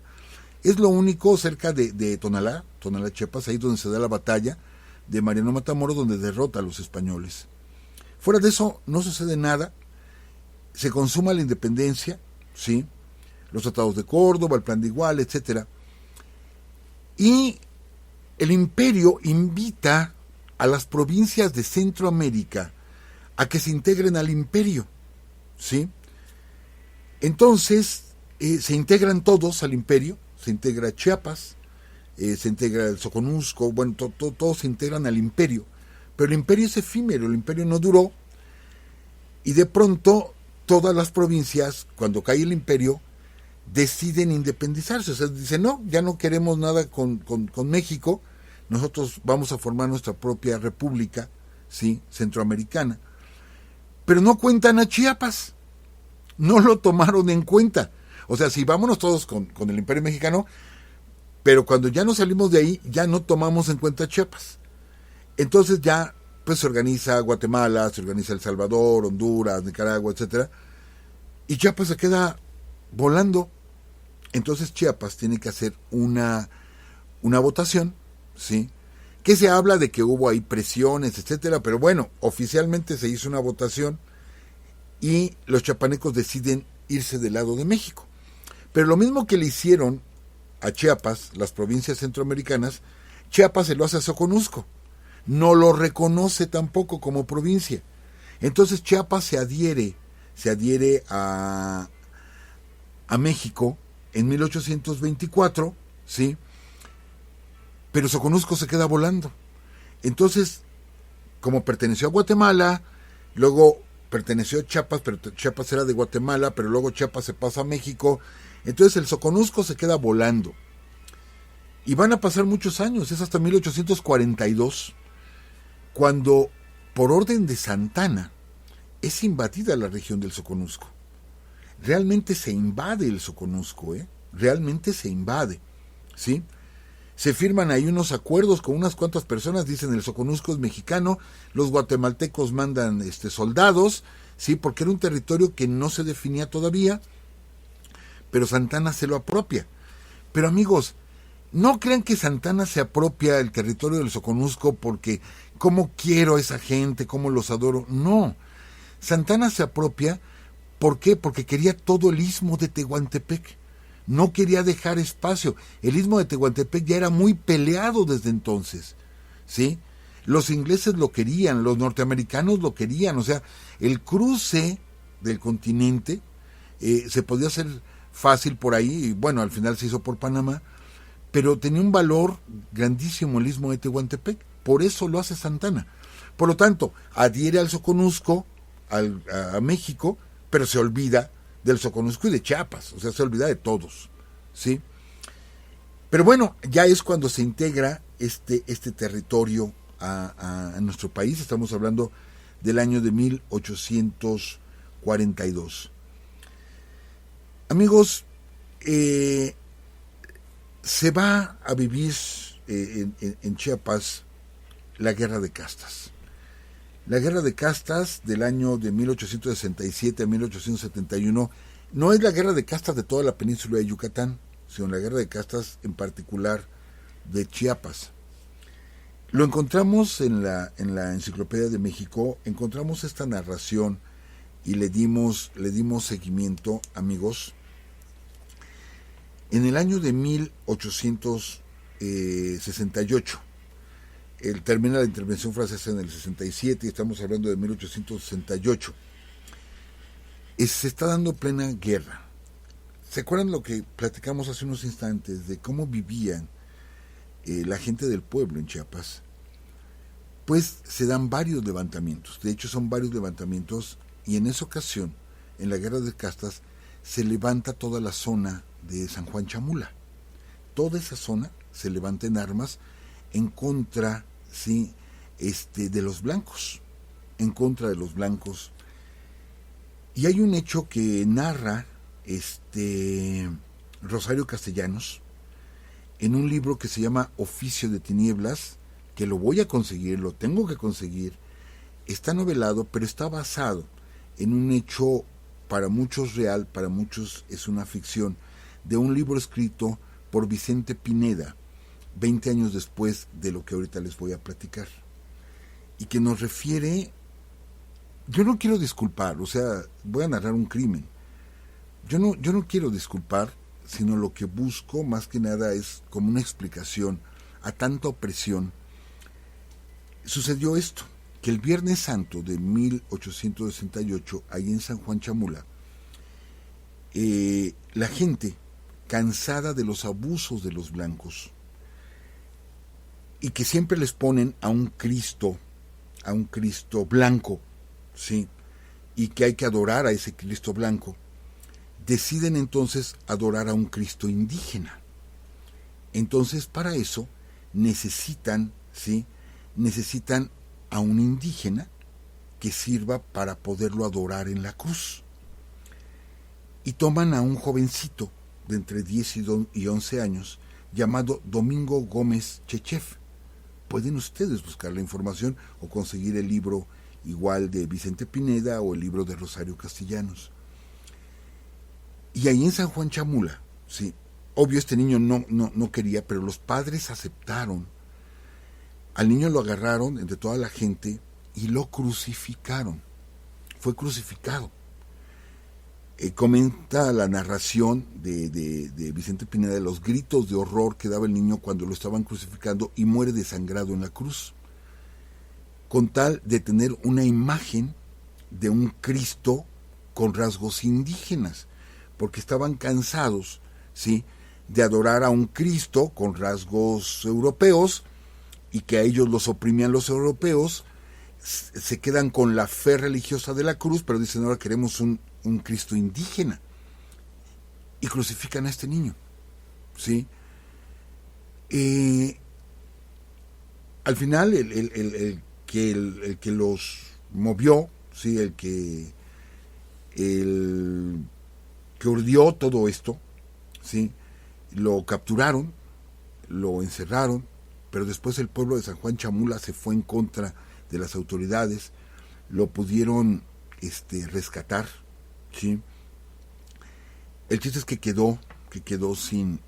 Es lo único cerca de Tonalá, Chiapas, ahí donde se da la batalla de Mariano Matamoros, donde derrota a los españoles. Fuera de eso no sucede nada, se consuma la independencia, ¿sí?, los tratados de Córdoba, el plan de Iguala, etcétera. Y el imperio invita a las provincias de Centroamérica a que se integren al imperio, ¿sí? Entonces se integran todos al imperio, se integra Chiapas, se integra el Soconusco, bueno, todos se integran al imperio, pero el imperio es efímero, el imperio no duró, y de pronto todas las provincias, cuando cae el imperio, deciden independizarse, o sea, dicen, no, ya no queremos nada con México, nosotros vamos a formar nuestra propia república, ¿sí?, centroamericana. Pero no cuentan a Chiapas, no lo tomaron en cuenta. O sea, sí, vámonos todos con el imperio mexicano, pero cuando ya nos salimos de ahí, ya no tomamos en cuenta Chiapas. Entonces ya, pues se organiza Guatemala, se organiza El Salvador, Honduras, Nicaragua, etcétera, y Chiapas se queda volando. Entonces Chiapas tiene que hacer una votación, ¿sí? Que se habla de que hubo ahí presiones, etcétera, pero bueno, oficialmente se hizo una votación y los chiapanecos deciden irse del lado de México. Pero lo mismo que le hicieron a Chiapas, las provincias centroamericanas, Chiapas se lo hace a Soconusco. No lo reconoce tampoco como provincia. Entonces Chiapas se adhiere a México en 1824, ¿sí? Pero Soconusco se queda volando. Entonces, como perteneció a Guatemala, luego perteneció a Chiapas, pero Chiapas era de Guatemala, pero luego Chiapas se pasa a México, entonces el Soconusco se queda volando. Y van a pasar muchos años, es hasta 1842, cuando, por orden de Santana, es invadida la región del Soconusco. Realmente se invade el Soconusco, realmente se invade, ¿sí? Se firman ahí unos acuerdos con unas cuantas personas, dicen el Soconusco es mexicano, los guatemaltecos mandan soldados, sí, porque era un territorio que no se definía todavía, pero Santana se lo apropia. Pero amigos, no crean que Santana se apropia el territorio del Soconusco porque cómo quiero a esa gente, cómo los adoro. No, Santana se apropia, ¿por qué? Porque quería todo el istmo de Tehuantepec. No quería dejar espacio. El istmo de Tehuantepec ya era muy peleado desde entonces, ¿sí? Los ingleses lo querían, los norteamericanos lo querían, o sea, el cruce del continente se podía hacer fácil por ahí, y bueno, al final se hizo por Panamá, pero tenía un valor grandísimo el istmo de Tehuantepec, por eso lo hace Santana. Por lo tanto, adhiere al Soconusco, a México, pero se olvida del Soconusco y de Chiapas, o sea, se olvida de todos, ¿sí? Pero bueno, ya es cuando se integra este territorio a nuestro país, estamos hablando del año de 1842. Amigos, se va a vivir en Chiapas la Guerra de Castas. La Guerra de Castas del año de 1867 a 1871 no es la Guerra de Castas de toda la península de Yucatán, sino la Guerra de Castas en particular de Chiapas. Lo encontramos en la Enciclopedia de México, encontramos esta narración y le dimos seguimiento, amigos. En el año de 1868, termina la intervención francesa en el 67 y estamos hablando de 1868. Se está dando plena guerra. ¿Se acuerdan lo que platicamos hace unos instantes de cómo vivían la gente del pueblo en Chiapas? Pues se dan varios levantamientos, de hecho son varios levantamientos, y en esa ocasión, en la Guerra de Castas, se levanta toda la zona de San Juan Chamula. Toda esa zona se levanta en armas en contra, sí, de los blancos, en contra de los blancos. Y hay un hecho que narra Rosario Castellanos en un libro que se llama Oficio de Tinieblas, que lo voy a conseguir, lo tengo que conseguir. Está novelado, pero está basado en un hecho para muchos real, para muchos es una ficción, de un libro escrito por Vicente Pineda, 20 años después de lo que ahorita les voy a platicar, y que nos refiere, yo no quiero disculpar, o sea, voy a narrar un crimen, yo no quiero disculpar, sino lo que busco más que nada es como una explicación a tanta opresión. Sucedió esto, que el Viernes Santo de 1868, ahí en San Juan Chamula, la gente, cansada de los abusos de los blancos, y que siempre les ponen a un Cristo blanco, ¿sí? Y que hay que adorar a ese Cristo blanco, deciden entonces adorar a un Cristo indígena. Entonces, para eso necesitan, ¿sí? Necesitan a un indígena que sirva para poderlo adorar en la cruz. Y toman a un jovencito de entre 10 y 11 años llamado Domingo Gómez Chechef. Pueden ustedes buscar la información o conseguir el libro igual de Vicente Pineda o el libro de Rosario Castellanos. Y ahí en San Juan Chamula, sí, obvio este niño no quería, pero los padres aceptaron. Al niño lo agarraron entre toda la gente y lo crucificaron. Fue crucificado. Comenta la narración de Vicente Pineda de los gritos de horror que daba el niño cuando lo estaban crucificando y muere desangrado en la cruz, con tal de tener una imagen de un Cristo con rasgos indígenas, porque estaban cansados, ¿sí?, de adorar a un Cristo con rasgos europeos y que a ellos los oprimían los europeos. Se quedan con la fe religiosa de la cruz, pero dicen ahora queremos un Cristo indígena, y crucifican a este niño, ¿sí? Al final el que los movió, ¿sí?, el que urdió todo esto, ¿sí?, lo capturaron, lo encerraron, pero después el pueblo de San Juan Chamula se fue en contra de las autoridades, lo pudieron rescatar, ¿sí? El chiste es que quedó sin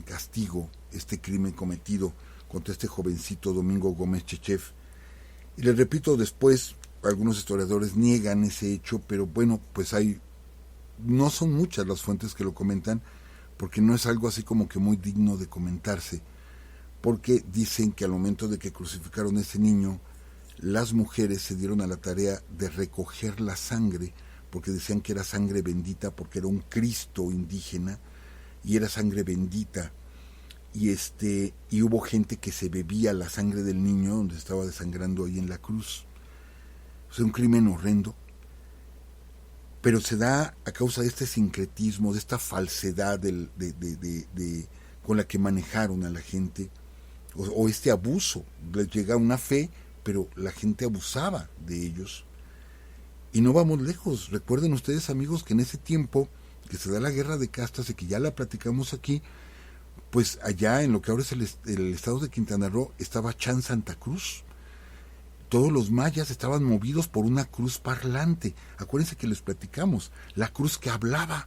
castigo este crimen cometido contra este jovencito Domingo Gómez Chechev. Y les repito, después algunos historiadores niegan ese hecho, pero bueno, pues no son muchas las fuentes que lo comentan, porque no es algo así como que muy digno de comentarse, porque dicen que al momento de que crucificaron a ese niño, las mujeres se dieron a la tarea de recoger la sangre, porque decían que era sangre bendita, porque era un Cristo indígena, y era sangre bendita, y hubo gente que se bebía la sangre del niño, donde estaba desangrando ahí en la cruz. O sea, un crimen horrendo, pero se da a causa de este sincretismo, de esta falsedad con la que manejaron a la gente, o este abuso. Les llega una fe, pero la gente abusaba de ellos. Y no vamos lejos. Recuerden ustedes, amigos, que en ese tiempo que se da la guerra de castas y que ya la platicamos aquí, pues allá en lo que ahora es el estado de Quintana Roo estaba Chan Santa Cruz. Todos los mayas estaban movidos por una cruz parlante. Acuérdense que les platicamos, la cruz que hablaba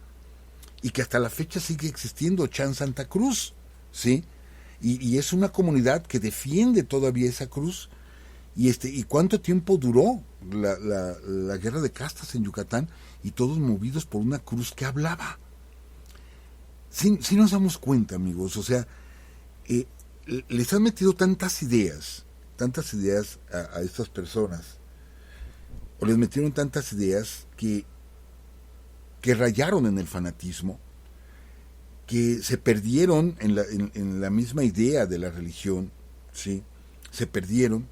y que hasta la fecha sigue existiendo, Chan Santa Cruz, ¿sí? Y es una comunidad que defiende todavía esa cruz. ¿Y cuánto tiempo duró la guerra de castas en Yucatán? Y todos movidos por una cruz que hablaba. Sí nos damos cuenta, amigos, o sea, les han metido tantas ideas a estas personas, o les metieron tantas ideas que rayaron en el fanatismo, que se perdieron en la misma idea de la religión, ¿sí? Se perdieron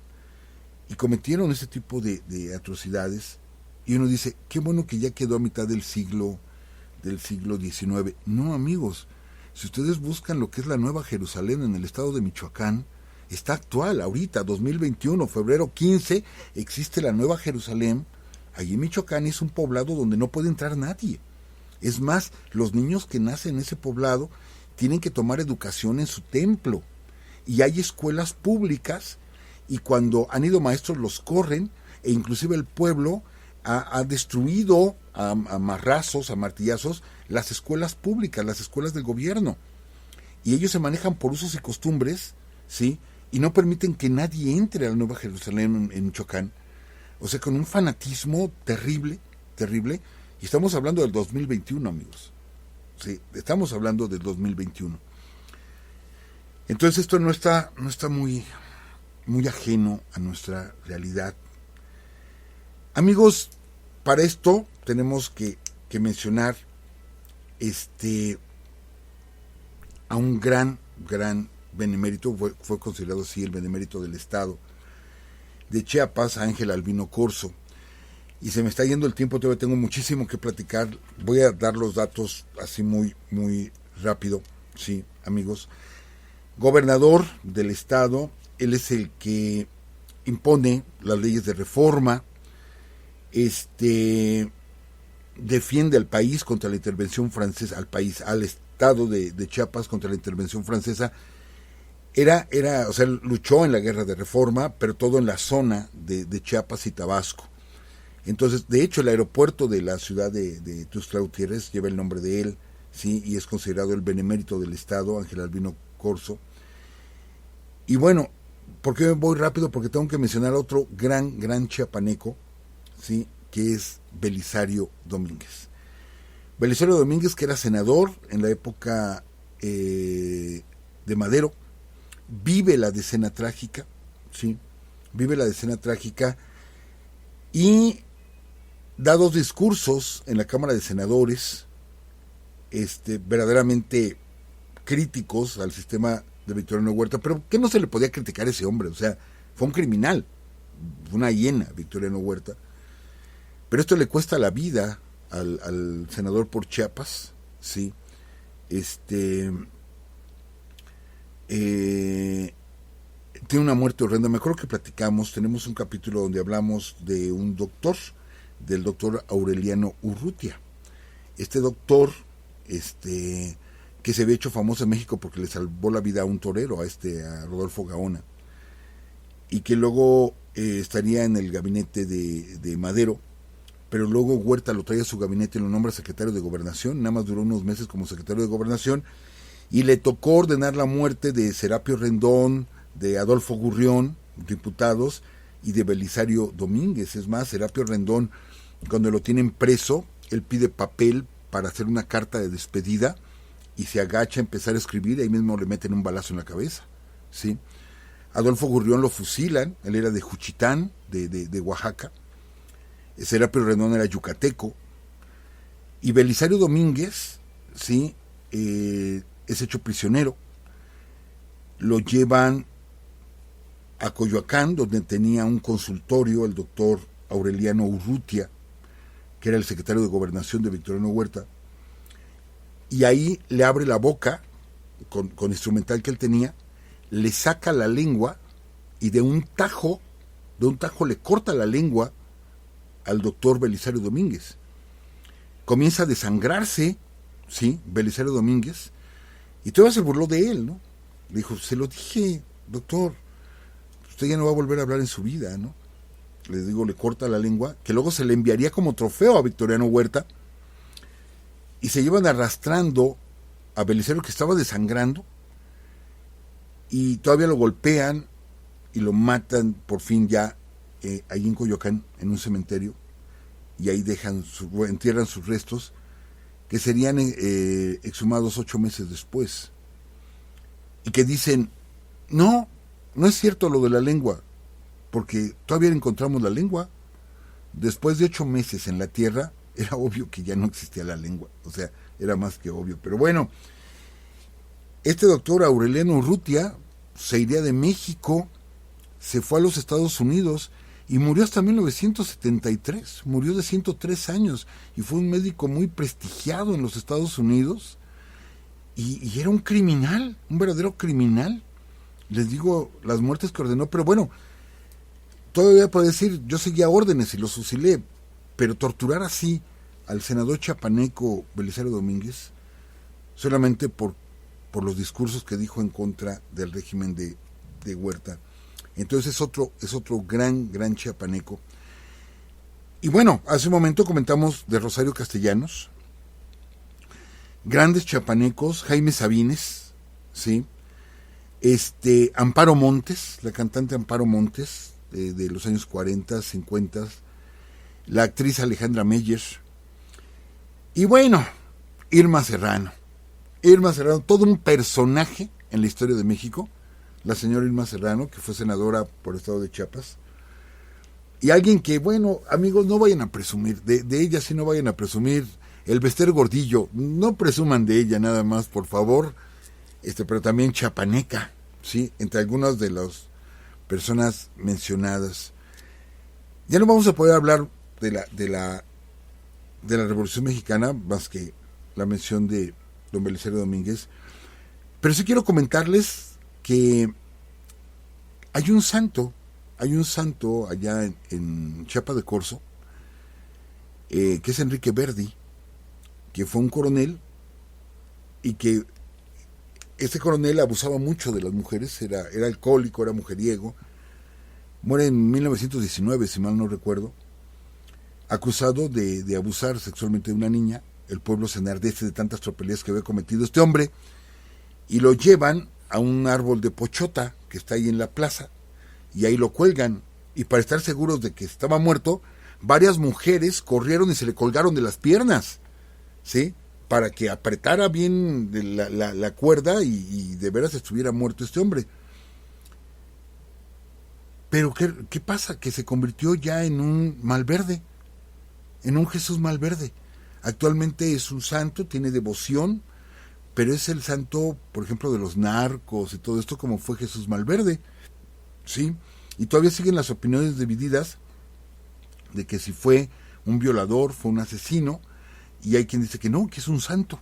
y cometieron ese tipo de atrocidades, y uno dice, qué bueno que ya quedó a mitad del siglo XIX. No, amigos, si ustedes buscan lo que es la Nueva Jerusalén en el estado de Michoacán, está actual, ahorita, 2021, febrero 15, existe la Nueva Jerusalén. Allí en Michoacán es un poblado donde no puede entrar nadie. Es más, los niños que nacen en ese poblado tienen que tomar educación en su templo. Y hay escuelas públicas, y cuando han ido maestros los corren, e inclusive el pueblo ha destruido a marrazos, a martillazos, las escuelas públicas, las escuelas del gobierno. Y ellos se manejan por usos y costumbres, ¿sí?, y no permiten que nadie entre a la Nueva Jerusalén en Michoacán. O sea, con un fanatismo terrible, terrible. Y estamos hablando del 2021, amigos. Sí, estamos hablando del 2021. Entonces esto no está muy ajeno a nuestra realidad. Amigos, para esto tenemos que mencionar a un gran benemérito, fue considerado así el benemérito del estado de Chiapas, Ángel Albino Corzo. Y se me está yendo el tiempo, todavía tengo muchísimo que platicar. Voy a dar los datos así muy rápido, sí, amigos. Gobernador del estado, él es el que impone las leyes de reforma, defiende al país contra la intervención francesa, al estado de Chiapas contra la intervención francesa. O sea, luchó en la guerra de reforma, pero todo en la zona de Chiapas y Tabasco. Entonces, de hecho, el aeropuerto de la ciudad de Tuxtla Gutiérrez lleva el nombre de él, ¿sí? Y es considerado el benemérito del Estado, Ángel Albino Corzo. Y bueno, ¿por qué voy rápido? Porque tengo que mencionar a otro gran chiapaneco, ¿sí? Que es Belisario Domínguez. Belisario Domínguez, que era senador en la época de Madero, vive la decena trágica, ¿sí? Vive la decena trágica y da 2 discursos en la Cámara de Senadores, verdaderamente críticos al sistema de Victoriano Huerta, pero ¿qué no se le podía criticar a ese hombre? O sea, fue un criminal, una hiena, Victoriano Huerta. Pero esto le cuesta la vida al senador por Chiapas, ¿sí? Tiene una muerte horrenda. Me acuerdo que platicamos, tenemos un capítulo donde hablamos de un doctor, del doctor Aureliano Urrutia. Este doctor, que se había hecho famoso en México porque le salvó la vida a un torero, a Rodolfo Gaona, y que luego estaría en el gabinete de Madero, pero luego Huerta lo trae a su gabinete y lo nombra secretario de Gobernación. Nada más duró unos meses como secretario de Gobernación, y le tocó ordenar la muerte de Serapio Rendón, de Adolfo Gurrión, diputados, y de Belisario Domínguez. Es más, Serapio Rendón, cuando lo tienen preso, él pide papel para hacer una carta de despedida y se agacha a empezar a escribir, y ahí mismo le meten un balazo en la cabeza, ¿sí? Adolfo Gurrión lo fusilan, él era de Juchitán, de Oaxaca. Serapio Rendón era yucateco, y Belisario Domínguez, ¿sí? Es hecho prisionero. Lo llevan a Coyoacán, donde tenía un consultorio el doctor Aureliano Urrutia, que era el secretario de Gobernación de Victoriano Huerta, y ahí le abre la boca con instrumental que él tenía, le saca la lengua y de un tajo le corta la lengua al doctor Belisario Domínguez. Comienza a desangrarse, ¿sí? Belisario Domínguez, y todavía se burló de él, ¿no? Le dijo, se lo dije, doctor, usted ya no va a volver a hablar en su vida, ¿no? Le digo, le corta la lengua, que luego se le enviaría como trofeo a Victoriano Huerta, y se llevan arrastrando a Belisario, que estaba desangrando, y todavía lo golpean y lo matan por fin ya ahí en Coyoacán, en un cementerio, y ahí entierran sus restos, que serían exhumados 8 meses después, y que dicen, no es cierto lo de la lengua, porque todavía encontramos la lengua. Después de 8 meses en la tierra, era obvio que ya no existía la lengua, o sea, era más que obvio. Pero bueno, este doctor Aureliano Urrutia se iría de México, se fue a los Estados Unidos y murió hasta 1973, murió de 103 años, y fue un médico muy prestigiado en los Estados Unidos, y era un criminal, un verdadero criminal. Les digo las muertes que ordenó, pero bueno, todavía puedo decir, yo seguía órdenes y los fusilé, pero torturar así al senador chiapaneco Belisario Domínguez, solamente por los discursos que dijo en contra del régimen de Huerta. Entonces es otro gran chiapaneco. Y bueno, hace un momento comentamos de Rosario Castellanos, grandes chiapanecos, Jaime Sabines, ¿sí? Amparo Montes, la cantante Amparo Montes, de los años 40, 50, la actriz Alejandra Meyer, y bueno, Irma Serrano, todo un personaje en la historia de México, la señora Irma Serrano, que fue senadora por el estado de Chiapas, y alguien que, bueno, amigos, no vayan a presumir, de ella sí no vayan a presumir, el Bester Gordillo, no presuman de ella nada más, por favor, pero también chiapaneca, ¿sí? Entre algunas de las personas mencionadas. Ya no vamos a poder hablar de la Revolución Mexicana, más que la mención de don Belisario Domínguez, pero sí quiero comentarles que hay un santo allá en Chiapa de Corzo, que es Enrique Verdi, que fue un coronel, y que este coronel abusaba mucho de las mujeres, era alcohólico, era mujeriego, muere en 1919, si mal no recuerdo, acusado de abusar sexualmente de una niña. El pueblo se enardece de tantas tropelías que había cometido este hombre y lo llevan a un árbol de pochota que está ahí en la plaza y ahí lo cuelgan, y para estar seguros de que estaba muerto, varias mujeres corrieron y se le colgaron de las piernas, ¿sí? Para que apretara bien la cuerda y de veras estuviera muerto este hombre. Pero ¿qué pasa? Que se convirtió ya en un Malverde, en un Jesús Malverde. Actualmente es un santo, tiene devoción, pero es el santo, por ejemplo, de los narcos y todo esto, como fue Jesús Malverde, ¿sí? Y todavía siguen las opiniones divididas de que si fue un violador, fue un asesino, y hay quien dice que no, que es un santo.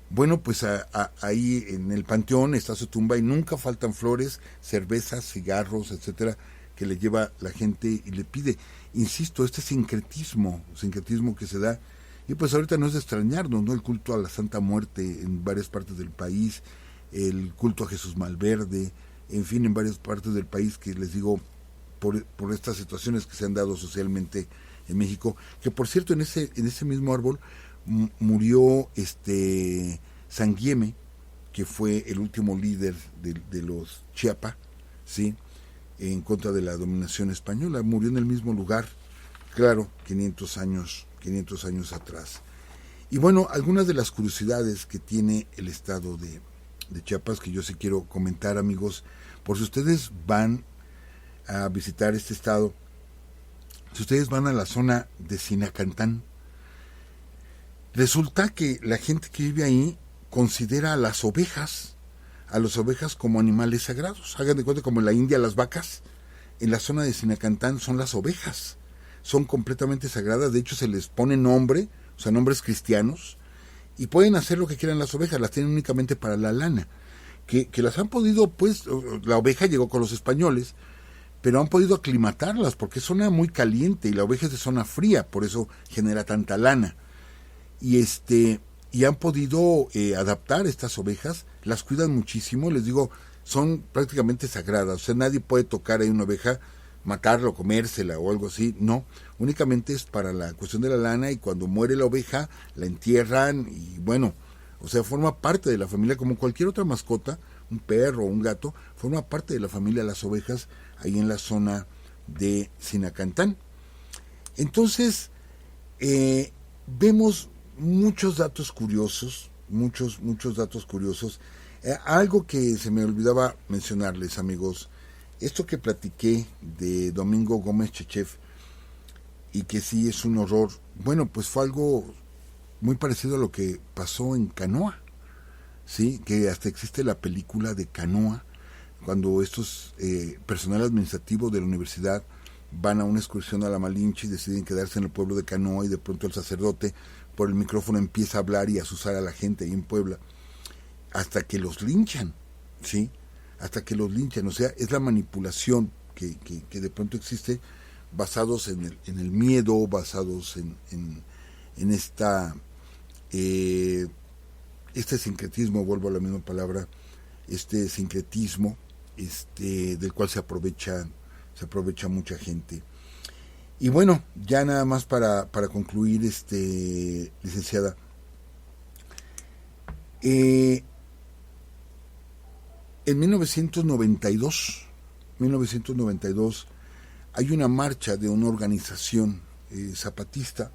Bueno, pues ahí en el panteón está su tumba y nunca faltan flores, cervezas, cigarros, etcétera, que le lleva la gente y le pide. Insisto, este sincretismo que se da, y pues ahorita no es de extrañarnos, ¿no? El culto a la Santa Muerte en varias partes del país, el culto a Jesús Malverde, en fin, en varias partes del país, que les digo, por estas situaciones que se han dado socialmente en México, que por cierto en ese mismo árbol murió Sanguieme, que fue el último líder de los Chiapa, ¿sí? En contra de la dominación española, murió en el mismo lugar, claro, 500 años atrás. Y bueno, algunas de las curiosidades que tiene el estado de Chiapas, que yo sí quiero comentar, amigos, por si ustedes van a visitar este estado, si ustedes van a la zona de Sinacantán, resulta que la gente que vive ahí considera a las ovejas como animales sagrados. Hagan de cuenta, como en la India las vacas, en la zona de Sinacantán son las ovejas, son completamente sagradas. De hecho se les pone nombre, o sea, nombres cristianos, y pueden hacer lo que quieran las ovejas, las tienen únicamente para la lana, que las han podido, pues, la oveja llegó con los españoles, pero han podido aclimatarlas, porque es zona muy caliente, y la oveja es de zona fría, por eso genera tanta lana. Y han podido adaptar estas ovejas, las cuidan muchísimo, les digo, son prácticamente sagradas, o sea, nadie puede tocar ahí una oveja, matarla o comérsela o algo así, no, únicamente es para la cuestión de la lana, y cuando muere la oveja la entierran, y bueno, o sea, forma parte de la familia como cualquier otra mascota, un perro o un gato, forma parte de la familia las ovejas ahí en la zona de Sinacantán. Entonces, vemos muchos datos curiosos, muchos datos curiosos. Algo que se me olvidaba mencionarles, amigos, esto que platiqué de Domingo Gómez Chechev, y que sí es un horror, bueno, pues fue algo muy parecido a lo que pasó en Canoa, sí, que hasta existe la película de Canoa, cuando estos personal administrativo de la universidad van a una excursión a la Malinche y deciden quedarse en el pueblo de Canoa, y de pronto el sacerdote por el micrófono empieza a hablar y a azuzar a la gente ahí en Puebla, hasta que los linchan, ¿sí? Hasta que los linchan, o sea, es la manipulación que de pronto existe, basados en el miedo, basados en este sincretismo, vuelvo a la misma palabra, este sincretismo del cual se aprovecha mucha gente. Y bueno, ya nada más para concluir, licenciada, en 1992 hay una marcha de una organización zapatista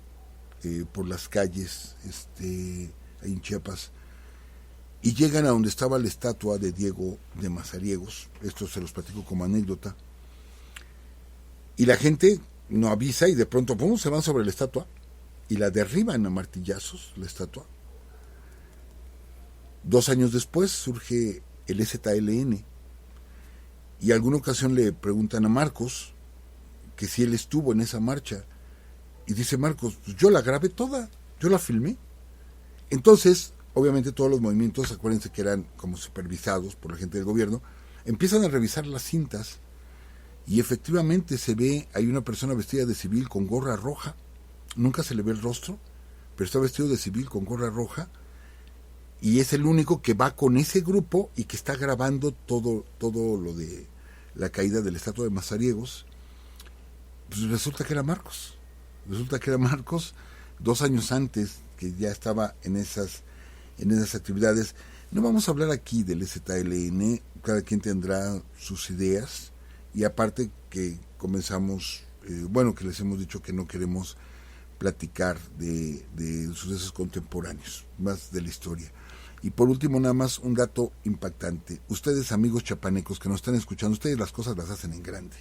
por las calles ahí en Chiapas, y llegan a donde estaba la estatua de Diego de Mazariegos. Esto se los platico como anécdota, y la gente no avisa, y de pronto ¡pum!, se van sobre la estatua y la derriban a martillazos, la estatua. 2 años después surge el EZLN, y alguna ocasión le preguntan a Marcos que si él estuvo en esa marcha, y dice Marcos, pues yo la grabé toda, yo la filmé. Entonces, obviamente todos los movimientos, acuérdense que eran como supervisados por la gente del gobierno, empiezan a revisar las cintas, y efectivamente se ve, hay una persona vestida de civil con gorra roja, nunca se le ve el rostro, pero está vestido de civil con gorra roja, y es el único que va con ese grupo y que está grabando todo lo de la caída de la estatua de Mazariegos. Pues resulta que era Marcos, Resulta que era Marcos 2 años antes, que ya estaba en esas actividades. No vamos a hablar aquí del ZLN, cada quien tendrá sus ideas, y aparte que comenzamos, que les hemos dicho que no queremos platicar de sucesos contemporáneos, más de la historia. Y por último, nada más un dato impactante. Ustedes, amigos chapanecos que nos están escuchando, ustedes las cosas las hacen en grande.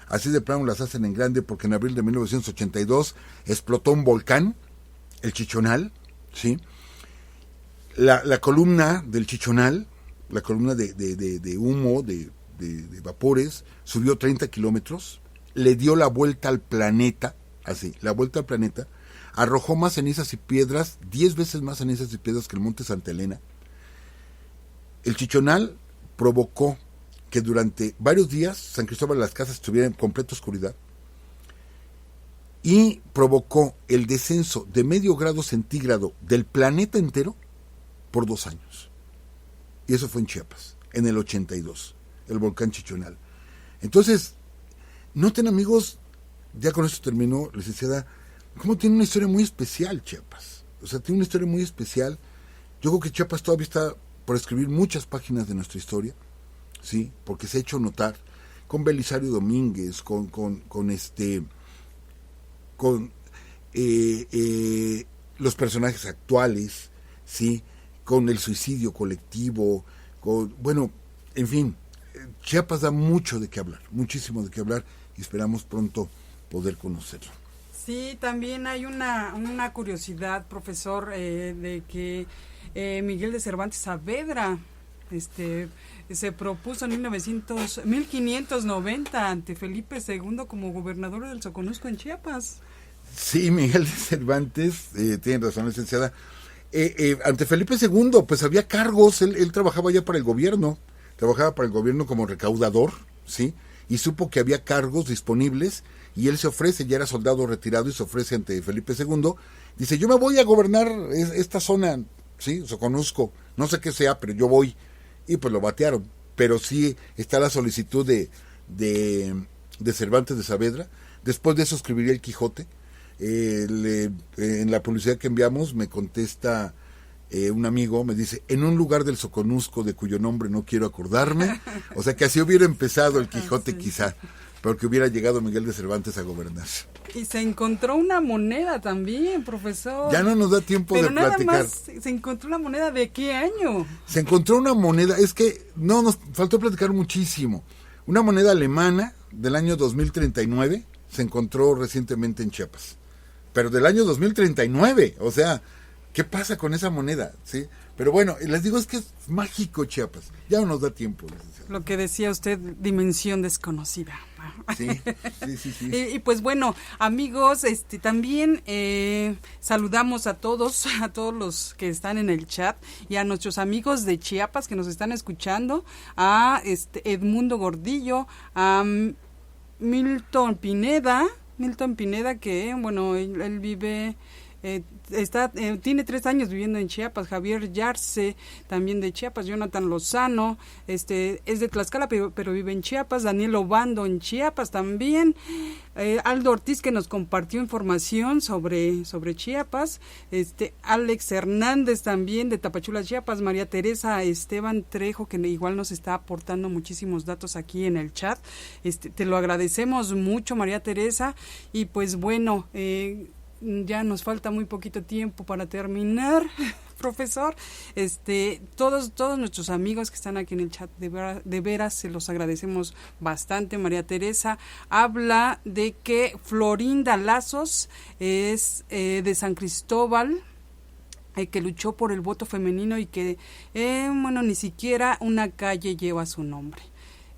Así de plano las hacen en grande, porque en abril de 1982 explotó un volcán, el Chichonal, ¿sí? La columna del Chichonal, la columna de humo, de vapores, subió 30 kilómetros, le dio la vuelta al planeta, así, la vuelta al planeta, arrojó más cenizas y piedras, 10 veces más cenizas y piedras que el monte Santa Elena. El Chichonal provocó que durante varios días San Cristóbal de las Casas estuviera en completa oscuridad, y provocó el descenso de medio grado centígrado del planeta entero por 2 años. Y eso fue en Chiapas, en el 82, el volcán Chichonal. Entonces, noten, amigos, ya con esto terminó, licenciada, cómo tiene una historia muy especial Chiapas. O sea, tiene una historia muy especial. Yo creo que Chiapas todavía está por escribir muchas páginas de nuestra historia, ¿sí? Porque se ha hecho notar con Belisario Domínguez, con los personajes actuales, ¿sí? Con el suicidio colectivo, en fin, Chiapas da mucho de qué hablar, muchísimo de qué hablar, y esperamos pronto poder conocerlo. Sí, también hay una curiosidad, profesor, de que Miguel de Cervantes Saavedra se propuso en 1590 ante Felipe II como gobernador del Soconusco en Chiapas. Sí, Miguel de Cervantes, tiene razón, licenciada. Ante Felipe II, pues había cargos, él trabajaba ya para el gobierno como recaudador, ¿sí? Y supo que había cargos disponibles, y él se ofrece, ya era soldado retirado, y se ofrece ante Felipe II, dice, yo me voy a gobernar esta zona, ¿sí? Soconusco, no sé qué sea, pero yo voy, y pues lo batearon, pero sí está la solicitud de Cervantes de Saavedra. Después de eso escribiría el Quijote. En la publicidad que enviamos me contesta un amigo, me dice, en un lugar del Soconusco de cuyo nombre no quiero acordarme. O sea que así hubiera empezado el Quijote, sí, quizá, pero que hubiera llegado Miguel de Cervantes a gobernar. Y se encontró una moneda también, profesor. Ya no nos da tiempo de platicar. Pero nada más, se encontró una moneda, ¿de qué año? Se encontró una moneda, es que no, nos faltó platicar muchísimo. Una moneda alemana del año 2039 se encontró recientemente en Chiapas. Pero del año 2039, o sea, ¿qué pasa con esa moneda? ¿Sí? Pero bueno, les digo, es que es mágico Chiapas, ya no nos da tiempo. Lo que decía usted, dimensión desconocida. Sí. Y pues bueno, amigos, también saludamos a todos los que están en el chat, y a nuestros amigos de Chiapas que nos están escuchando, a Edmundo Gordillo, a Milton Pineda, que, bueno, él vive, tiene 3 años viviendo en Chiapas. Javier Yarce, también de Chiapas. Jonathan Lozano, es de Tlaxcala, pero vive en Chiapas. Daniel Obando en Chiapas también. Aldo Ortiz, que nos compartió información sobre Chiapas. Alex Hernández también de Tapachula, Chiapas. María Teresa Esteban Trejo, que igual nos está aportando muchísimos datos aquí en el chat. Te lo agradecemos mucho, María Teresa. Y pues bueno, ya nos falta muy poquito tiempo para terminar, profesor. Todos nuestros amigos que están aquí en el chat, de veras se los agradecemos bastante. María Teresa habla de que Florinda Lazos es de San Cristóbal, que luchó por el voto femenino, y que, ni siquiera una calle lleva su nombre.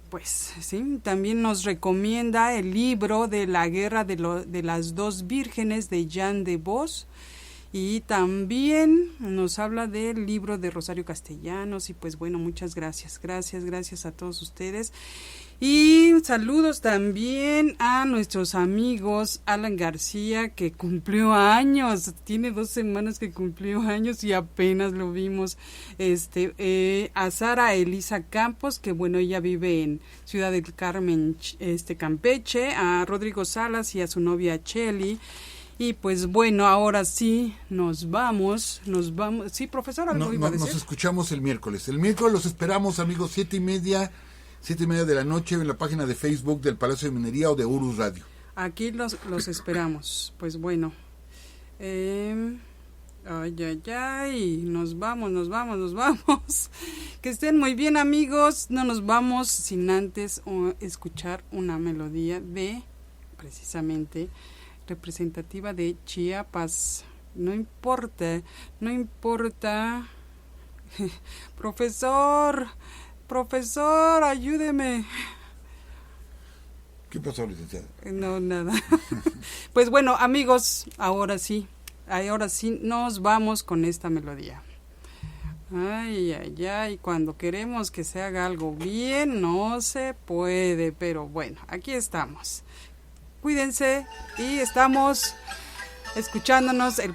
Pues sí, también nos recomienda el libro de la guerra de las 2 vírgenes de Jean de Vos, y también nos habla del libro de Rosario Castellanos. Y pues bueno, muchas gracias a todos ustedes. Y saludos también a nuestros amigos Alan García, que cumplió años, tiene 2 semanas que cumplió años y apenas lo vimos. A Sara Elisa Campos, que bueno, ella vive en Ciudad del Carmen, Campeche, a Rodrigo Salas y a su novia Cheli. Y pues bueno, ahora sí nos vamos. Sí, profesor, ¿algo iba a decir? Nos escuchamos el miércoles. El miércoles los esperamos, amigos, 7:30 de la noche en la página de Facebook del Palacio de Minería o de Urus Radio. Aquí los esperamos. Pues bueno. Nos vamos. Que estén muy bien, amigos. No nos vamos sin antes escuchar una melodía precisamente representativa de Chiapas. No importa. Profesor, ayúdeme. ¿Qué pasó, licenciada? No, nada. Pues bueno, amigos, ahora sí nos vamos con esta melodía. Ay, cuando queremos que se haga algo bien, no se puede, pero bueno, aquí estamos. Cuídense y estamos escuchándonos el